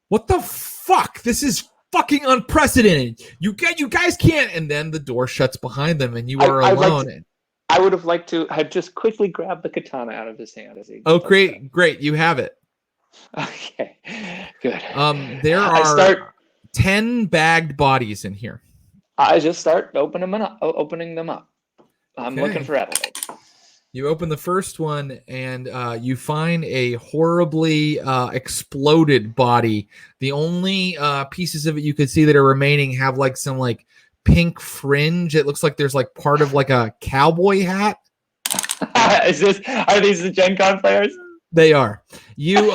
"What the fuck? This is fucking unprecedented. You guys can't." And then the door shuts behind them, and you are alone. I would have liked to have just quickly grabbed the katana out of his hand as he. Oh, great! You have it. Okay, good. There are 10 bagged bodies in here. I just start opening them up. I'm Okay. looking for Adelaide. You open the first one, and you find a horribly exploded body. The only pieces of it you could see that are remaining have like some like pink fringe. It looks like there's like part of like a cowboy hat. Are these the Gen Con players? They are. You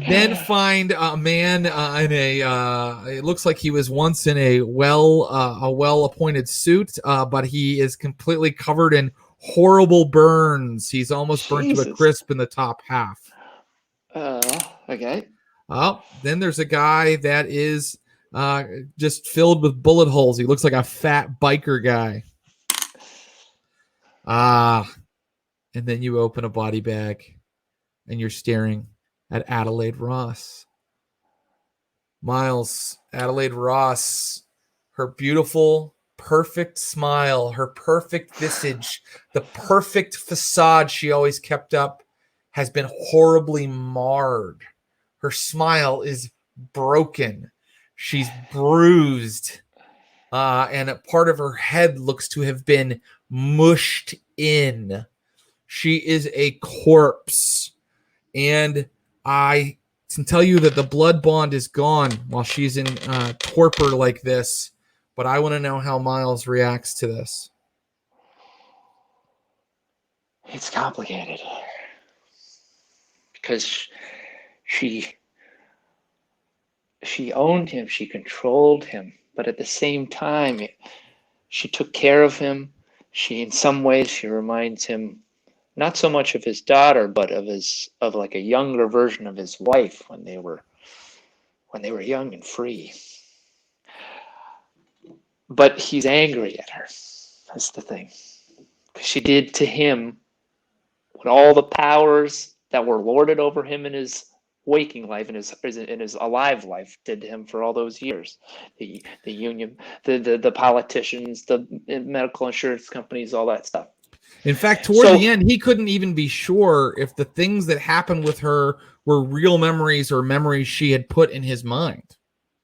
then find a man in a. It looks like he was once in a well-appointed suit, but he is completely covered in horrible burns. He's almost burnt to a Jesus. crisp in the top half. Okay. Oh, then there's a guy that is just filled with bullet holes. He looks like a fat biker guy. And then you open a body bag and you're staring at Adelaide Ross. Miles, Adelaide Ross, her beautiful, perfect smile, her perfect visage, the perfect facade she always kept up has been horribly marred. Her smile is broken. She's bruised. And a part of her head looks to have been mushed in. She is a corpse. And I can tell you that the blood bond is gone while she's in torpor like this. But I want to know how Miles reacts to this. It's complicated. Because she owned him, she controlled him, but at the same time, she took care of him. In some ways, she reminds him not so much of his daughter, but of like a younger version of his wife when they were young and free. But he's angry at her. That's the thing. Because she did to him what all the powers that were lorded over him in his waking life, in his alive life, did to him for all those years. The union, the politicians, the medical insurance companies, all that stuff. In fact, toward the end, he couldn't even be sure if the things that happened with her were real memories or memories she had put in his mind.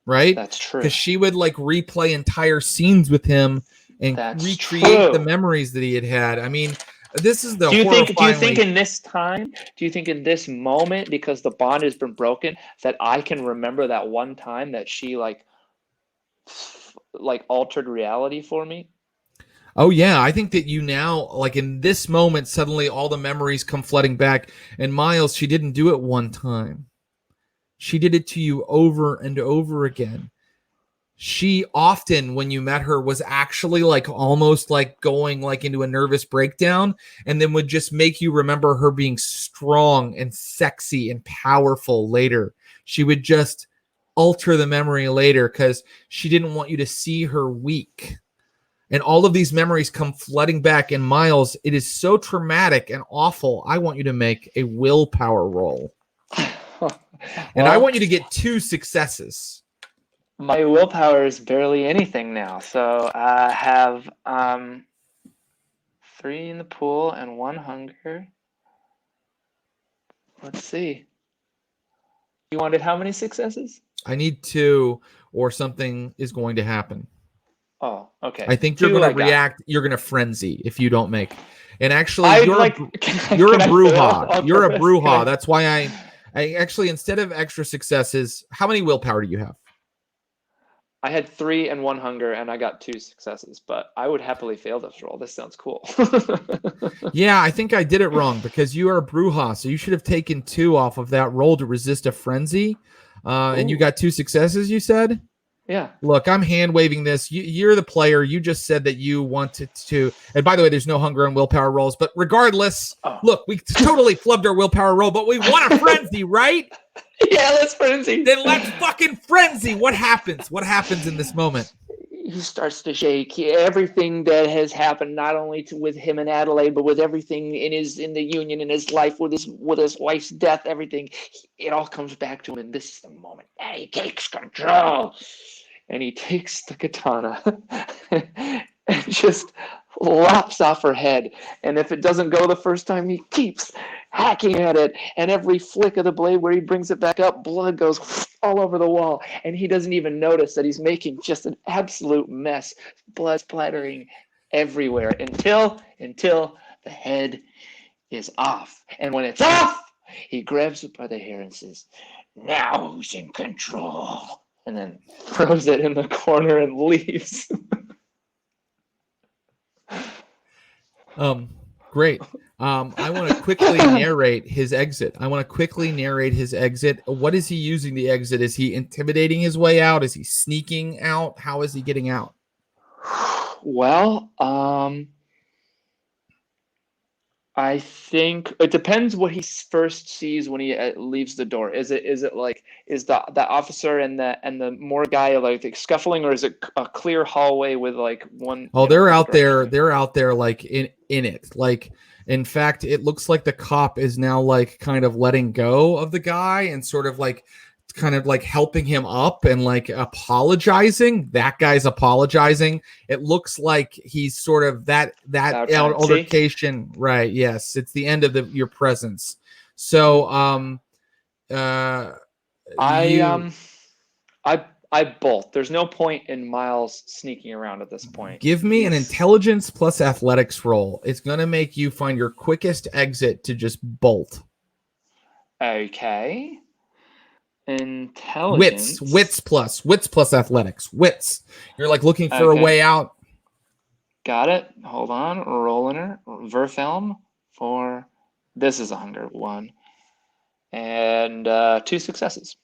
Right? That's true. Because she would like replay entire scenes with him and recreate the memories that he had. I mean, this is the. Do you think in this moment, because the bond has been broken, that I can remember that one time that she like altered reality for me? Oh yeah, I think that you now, like in this moment, suddenly all the memories come flooding back. And Miles, she didn't do it one time. She did it to you over and over again. She often, when you met her, was actually like almost like going like into a nervous breakdown, and then would just make you remember her being strong and sexy and powerful later. She would just alter the memory later because she didn't want you to see her weak. And all of these memories come flooding back. And Miles, it is so traumatic and awful. I want you to make a willpower roll. And I want you to get 2 successes. My willpower is barely anything now. So I have 3 in the pool and 1 hunger. Let's see. You wanted how many successes? I need 2 or something is going to happen. Oh, okay. I think you're going to react. You're going to frenzy if you don't make. And actually, you're a brouhaha. You're a brouhaha. That's why I actually, instead of extra successes, how many willpower do you have? I had 3 and 1 hunger, and I got 2 successes, but I would happily fail this roll. This sounds cool. Yeah, I think I did it wrong because you are a brouhaha, so you should have taken 2 off of that roll to resist a frenzy. And you got 2 successes, you said? Yeah. Look, I'm hand waving this. You're the player. You just said that you wanted to. And by the way, there's no hunger and willpower rolls. But regardless, Look, we totally flubbed our willpower roll, but we want a frenzy, right? Yeah, let's frenzy. Then let's fucking frenzy. What happens? What happens in this moment? He starts to shake. Everything that has happened, not only with him and Adelaide, but with everything in the union, in his life, with his wife's death, everything, it all comes back to him. And this is the moment that he takes control. And he takes the katana and just lops off her head. And if it doesn't go the first time, he keeps hacking at it. And every flick of the blade where he brings it back up, blood goes all over the wall. And he doesn't even notice that he's making just an absolute mess. Blood splattering everywhere until the head is off. And when it's off, he grabs it by the hair and says, "Now who's in control?" And then throws it in the corner and leaves. Great. I want to quickly narrate his exit. What is he using the exit? Is he intimidating his way out? Is he sneaking out? How is he getting out? Well, I think it depends what he first sees when he leaves the door. Is it like the officer and the more guy like scuffling, or is it a clear hallway with like one? Oh, they're out there. They're out there like in it. Like, in fact, it looks like the cop is now like kind of letting go of the guy and sort of like kind of like helping him up and like apologizing. That guy's apologizing. It looks like he's sort of that altercation. Right. Yes. It's the end of your presence. So, I bolt. There's no point in Miles sneaking around at this point. Give me an intelligence plus athletics roll. It's going to make you find your quickest exit to just bolt. Okay. Intelligence. Wits plus athletics. Wits. You're like looking for a way out. Got it. Hold on. Rolling her. Verfilm for this is a hunger one. And 2 successes.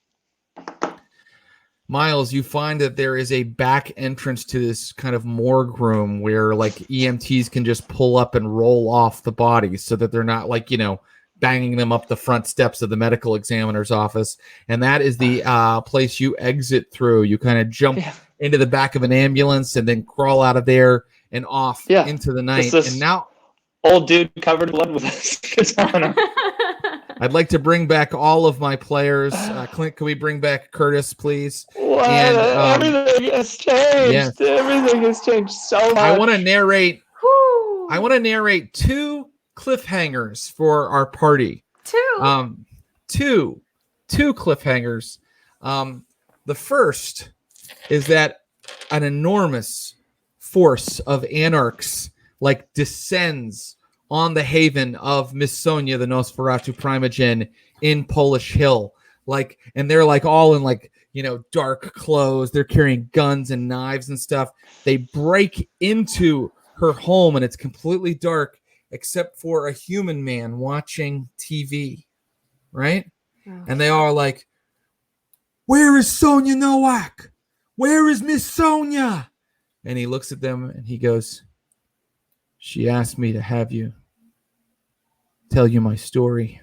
Miles, you find that there is a back entrance to this kind of morgue room where like EMTs can just pull up and roll off the bodies so that they're not like, banging them up the front steps of the medical examiner's office. And that is the place you exit through. You kind of jump into the back of an ambulance and then crawl out of there and off into the night. And now, old dude covered in blood with his katana. I'd like to bring back all of my players. Clint, can we bring back Curtis, please? Wow, everything has changed. Yes. Everything has changed so much. I want to narrate 2 cliffhangers for our party. 2. Two cliffhangers. The first is that an enormous force of anarchs like descends on the haven of Miss Sonia, the Nosferatu Primogen, in Polish Hill. Like, and they're like all in like, dark clothes. They're carrying guns and knives and stuff. They break into her home and it's completely dark except for a human man watching TV, right? Oh. And they are like, "Where is Sonia Nowak? Where is Miss Sonia?" And he looks at them and he goes, "She asked me to have you tell you my story.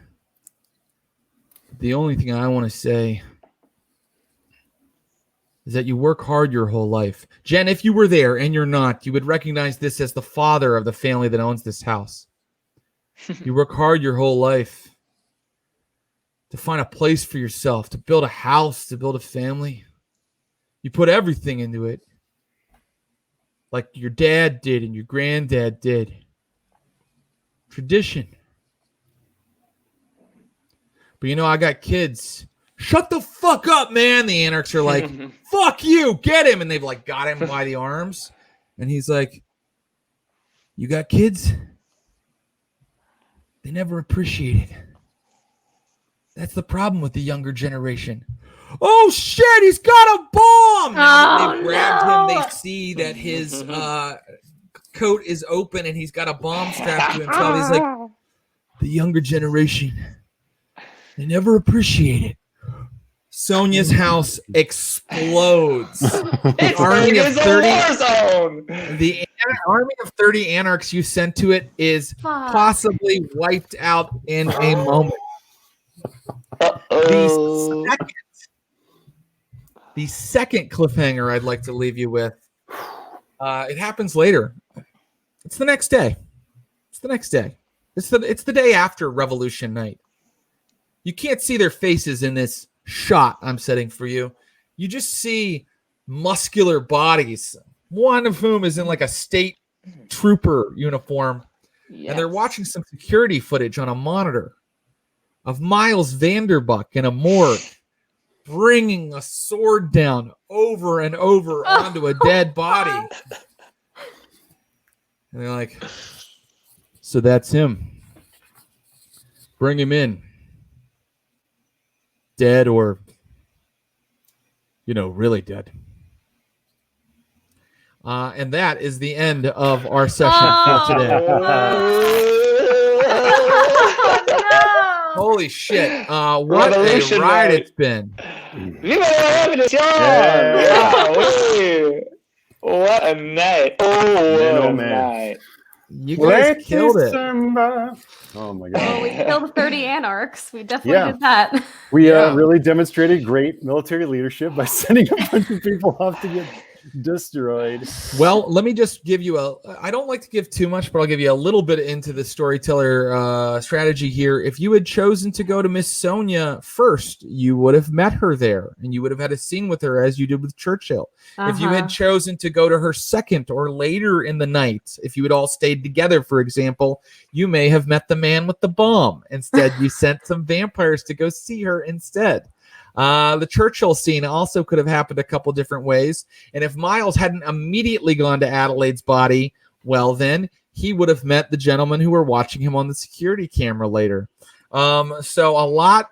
The only thing I want to say is that you work hard your whole life." Jen, if you were there and you're not, you would recognize this as the father of the family that owns this house. You work hard your whole life to find a place for yourself, to build a house, to build a family. You put everything into it, like your dad did and your granddad did. Tradition. But I got kids. Shut the fuck up, man. The anarchs are like, "Fuck you, get him." And they've like got him by the arms. And he's like, "You got kids? They never appreciate it. That's the problem with the younger generation." "Oh shit, he's got a bomb!" Now they grabbed him. They see that his coat is open and he's got a bomb strapped to himself. He's like, "The younger generation, they never appreciate it." Sonia's house explodes. It's army of 30 war zone. The army of 30 anarchs you sent to it is possibly wiped out in a moment. The second cliffhanger I'd like to leave you with, it happens later. It's the next day. It's the day after Revolution Night. You can't see their faces in this shot I'm setting for you. You just see muscular bodies, one of whom is in like a state trooper uniform. Yes. And they're watching some security footage on a monitor of Miles Vanderbuck in a morgue bringing a sword down over and over onto a dead body. And they're like, "So that's him. Bring him in. Dead or, really dead." And that is the end of our session for today. Holy shit. What a Revolution ride night. it's been. Viva la revolution! Yeah. What a night. Oh, Man, what oh, a man. night. You guys Let killed it. December. Oh my Oh, God. we killed 30 anarchs. We definitely Yeah. did that. We Yeah. really demonstrated great military leadership by sending a bunch of people off to get destroyed. Well, let me just give you I don't like to give too much, but I'll give you a little bit into the storyteller strategy here. If you had chosen to go to Miss Sonia first, you would have met her there and you would have had a scene with her as you did with Churchill. If you had chosen to go to her second or later in the night, if you had all stayed together, for example, you may have met the man with the bomb. Instead, you sent some vampires to go see her instead. The Churchill scene also could have happened a couple different ways. And if Miles hadn't immediately gone to Adelaide's body, well, then he would have met the gentlemen who were watching him on the security camera later. So a lot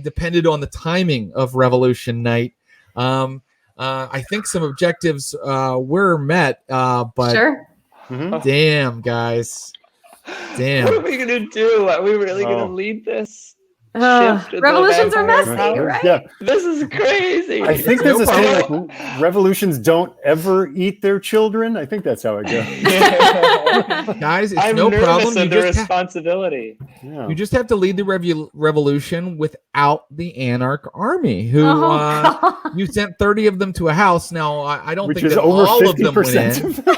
depended on the timing of Revolution Night. I think some objectives were met, but Sure. damn, guys. Damn. What are we gonna do? Are we really Oh. gonna lead this? Shift to the Revolutions are vampire messy, power? right? Yeah. This is crazy. I think No there's a saying problem. like revolutions don't ever eat their children. I think that's how it goes. Guys, it's I'm no nervous problem. under responsibility. Yeah. You just have to lead the revolution without the Anarch army, who God. you sent 30 of them to a house. Now, I don't Which think is that over all of them went 50%. in.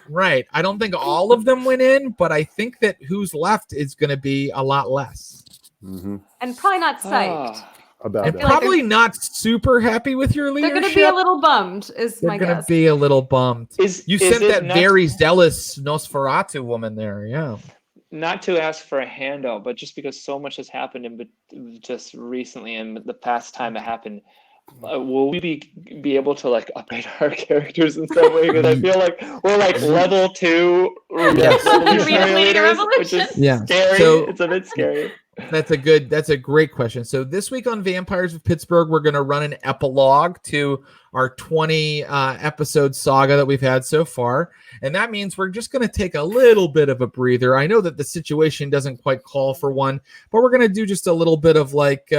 Right. I don't think all of them went in, but I think that who's left is going to be a lot less. Mhm. And probably not psyched. Ah. About And that. feel like probably not super happy with your They're leadership. going to be a little bummed, is They're my going to guess. be a little bummed. You is sent it that not, very zealous Nosferatu woman there. Yeah. not to ask for a handout, but just because so much has happened just recently and the past time it happened, will we be able to like update our characters in some way? Because I feel like we're like level 2 Yes. revolutionary Leading a leaders, which is revolution. Yeah. scary. So- It's a bit scary. That's a great question. So this week on Vampires of Pittsburgh, we're going to run an epilogue to our 20 episode saga that we've had so far. And that means we're just going to take a little bit of a breather. I know that the situation doesn't quite call for one, but we're going to do just a little bit of like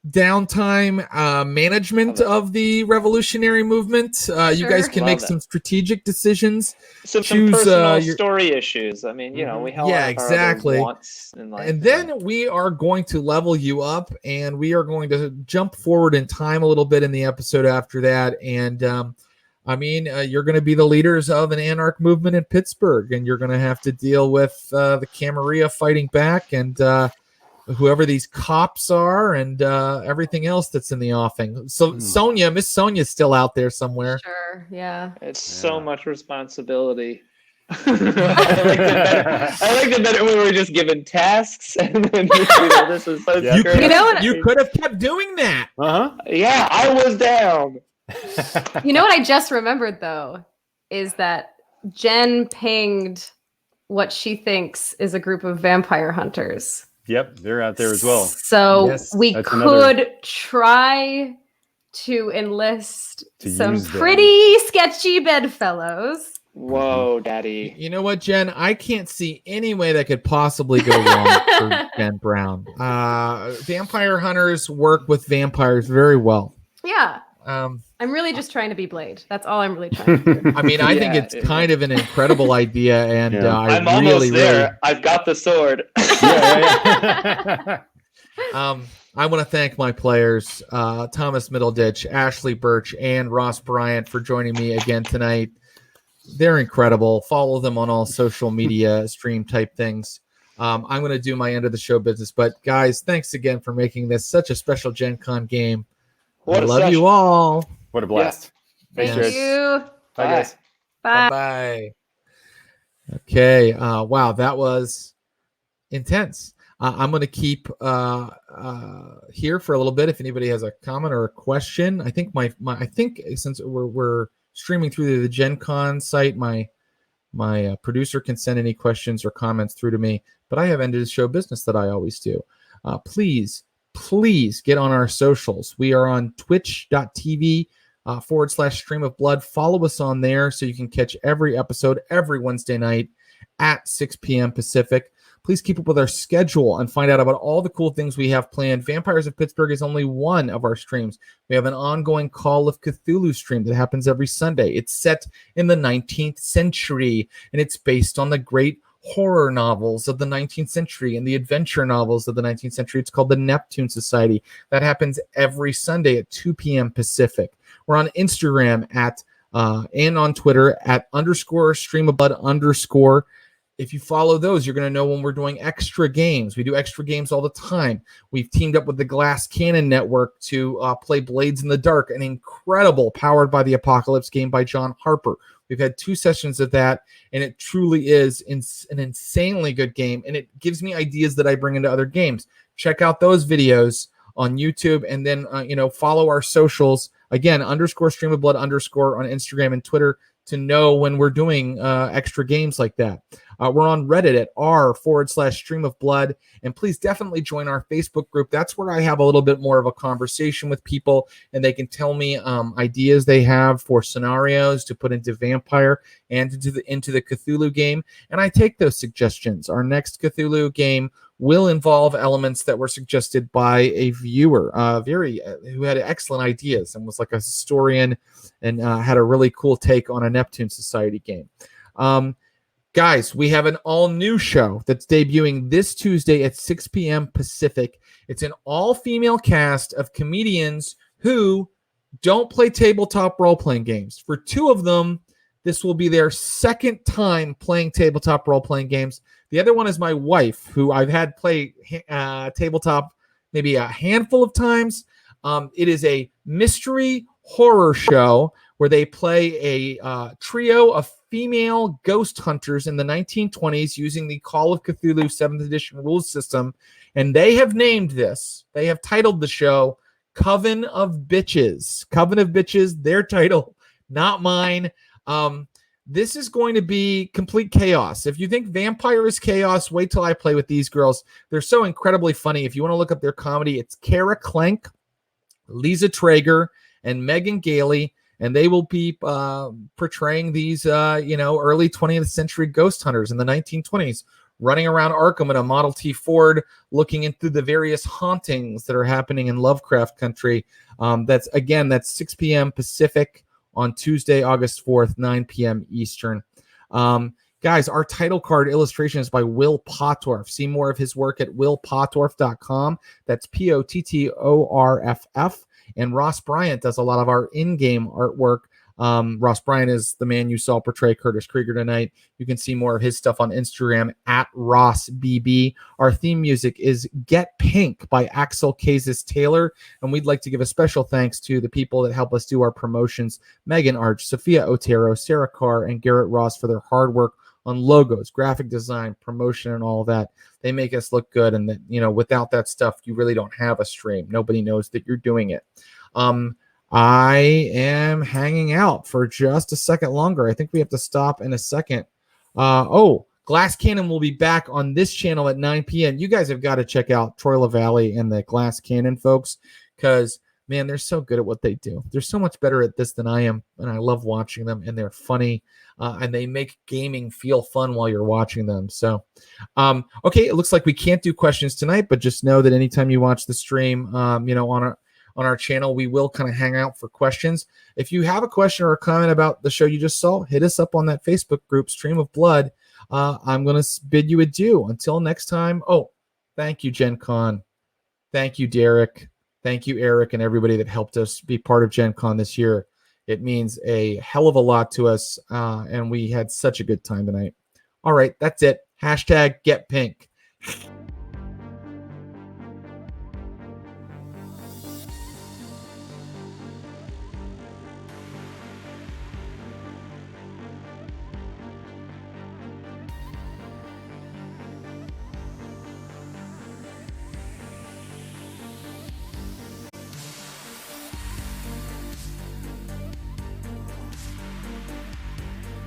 downtime management of the revolutionary movement. You guys Sure. can Love make it. some strategic decisions. Some Choose, personal your- story issues. I mean, you know, we all Yeah, have exactly. our other wants in life. And then we are going to level you up, and we are going to jump forward in time a little bit in the episode after that. And you're going to be the leaders of an anarch movement in Pittsburgh, and you're going to have to deal with the Camarilla fighting back, and whoever these cops are, and everything else that's in the offing. So Miss Sonia's still out there somewhere. Sure, yeah. It's so much responsibility. I liked it better when we were just given tasks, and then this is so Yeah. You scary. could, You know what- you could have kept doing that. Uh-huh. Yeah, I was down. You know what I just remembered, though, is that Jen pinged what she thinks is a group of vampire hunters. Yep, they're out there as well. So Yes, we that's could try to enlist To some use them. pretty sketchy bedfellows. Whoa, Daddy. You know what, Jen? I can't see any way that could possibly go wrong for Jen Brown. Vampire hunters work with vampires very well. Yeah. I'm really just trying to be Blade. That's all I'm really trying to do. I mean, I think Yeah, it's kind of an incredible idea, and Yeah. I I'm really, almost there. really, I've got the sword. Yeah. I want to thank my players, Thomas Middleditch, Ashley Birch, and Ross Bryant for joining me again tonight. They're incredible. Follow them on all social media, stream type things. I'm going to do my end of the show business, but guys, thanks again for making this such a special Gen Con game. What I a love session. you all. What a blast. Thank Yes. you. Bye, guys. Bye. Bye. Okay. Wow, that was intense. I'm going to keep here for a little bit. If anybody has a comment or a question, I think I think since we're streaming through the Gen Con site, my producer can send any questions or comments through to me. But I have ended the show business that I always do. Please get on our socials. We are on twitch.tv /stream of blood. Follow us on there so you can catch every episode every Wednesday night at 6 p.m. Pacific. Please keep up with our schedule and find out about all the cool things we have planned. Vampires of Pittsburgh is only one of our streams. We have an ongoing Call of Cthulhu stream that happens every Sunday. It's set in the 19th century, and it's based on the great horror novels of the 19th century and the adventure novels of the 19th century. It's called the Neptune Society. That happens every Sunday at 2 p.m. Pacific. We're on Instagram and on Twitter at _streamofblood_. If you follow those, you're going to know when we're doing extra games. We do extra games all the time. We've teamed up with the Glass Cannon Network to play Blades in the Dark, an incredible Powered by the Apocalypse game by John Harper. We've had 2 sessions of that, and it truly is an insanely good game, and it gives me ideas that I bring into other games. Check out those videos on YouTube, and then follow our socials. Again, _streamofblood_ on Instagram and Twitter to know when we're doing extra games like that. We're on Reddit at r/streamofblood, and please definitely join our Facebook group. That's where I have a little bit more of a conversation with people, and they can tell me ideas they have for scenarios to put into Vampire and into the Cthulhu game, and I take those suggestions. Our next Cthulhu game will involve elements that were suggested by a viewer, who had excellent ideas and was like a historian and had a really cool take on a Neptune Society game. Guys, we have an all-new show that's debuting this Tuesday at 6 p.m. Pacific. It's an all-female cast of comedians who don't play tabletop role-playing games. For 2 of them, this will be their second time playing tabletop role-playing games. The other one is my wife, who I've had play tabletop maybe a handful of times. It is a mystery horror show where they play a trio of female ghost hunters in the 1920s using the Call of Cthulhu 7th edition rules system. And they have named this. They have titled the show Coven of Bitches. Coven of Bitches, their title, not mine. This is going to be complete chaos. If you think Vampire is chaos, wait till I play with these girls. They're so incredibly funny. If you want to look up their comedy, it's Kara Klenk, Lisa Traeger, and Megan Gailey. And they will be portraying these, early 20th century ghost hunters in the 1920s, running around Arkham in a Model T Ford, looking into the various hauntings that are happening in Lovecraft country. That's 6 p.m. Pacific on Tuesday, August 4th, 9 p.m. Eastern. Guys, our title card illustration is by Will Pottorff. See more of his work at willpottorff.com. That's Pottorff. And Ross Bryant does a lot of our in-game artwork. Ross Bryant is the man you saw portray Curtis Krieger tonight. You can see more of his stuff on Instagram at RossBB. Our theme music is Get Pink by Axel Kazis Taylor. And we'd like to give a special thanks to the people that help us do our promotions: Megan Arch, Sophia Otero, Sarah Carr, and Garrett Ross for their hard work on logos, graphic design, promotion, and all that. They make us look good, and that, without that stuff, you really don't have a stream. Nobody knows that you're doing it. I am hanging out for just a second longer. I think we have to stop in a second. Glass Cannon will be back on this channel at 9 p.m. You guys have got to check out Troy LaValle and the Glass Cannon folks, because man, they're so good at what they do. They're so much better at this than I am, and I love watching them, and they're funny, and they make gaming feel fun while you're watching them. So, okay, it looks like we can't do questions tonight, but just know that anytime you watch the stream, on our channel, we will kind of hang out for questions. If you have a question or a comment about the show you just saw, hit us up on that Facebook group, Stream of Blood. I'm going to bid you adieu. Until next time. Oh, thank you, Gen Con. Thank you, Derek. Thank you, Eric, and everybody that helped us be part of Gen Con this year. It means a hell of a lot to us, and we had such a good time tonight. All right, that's it. #GetPink.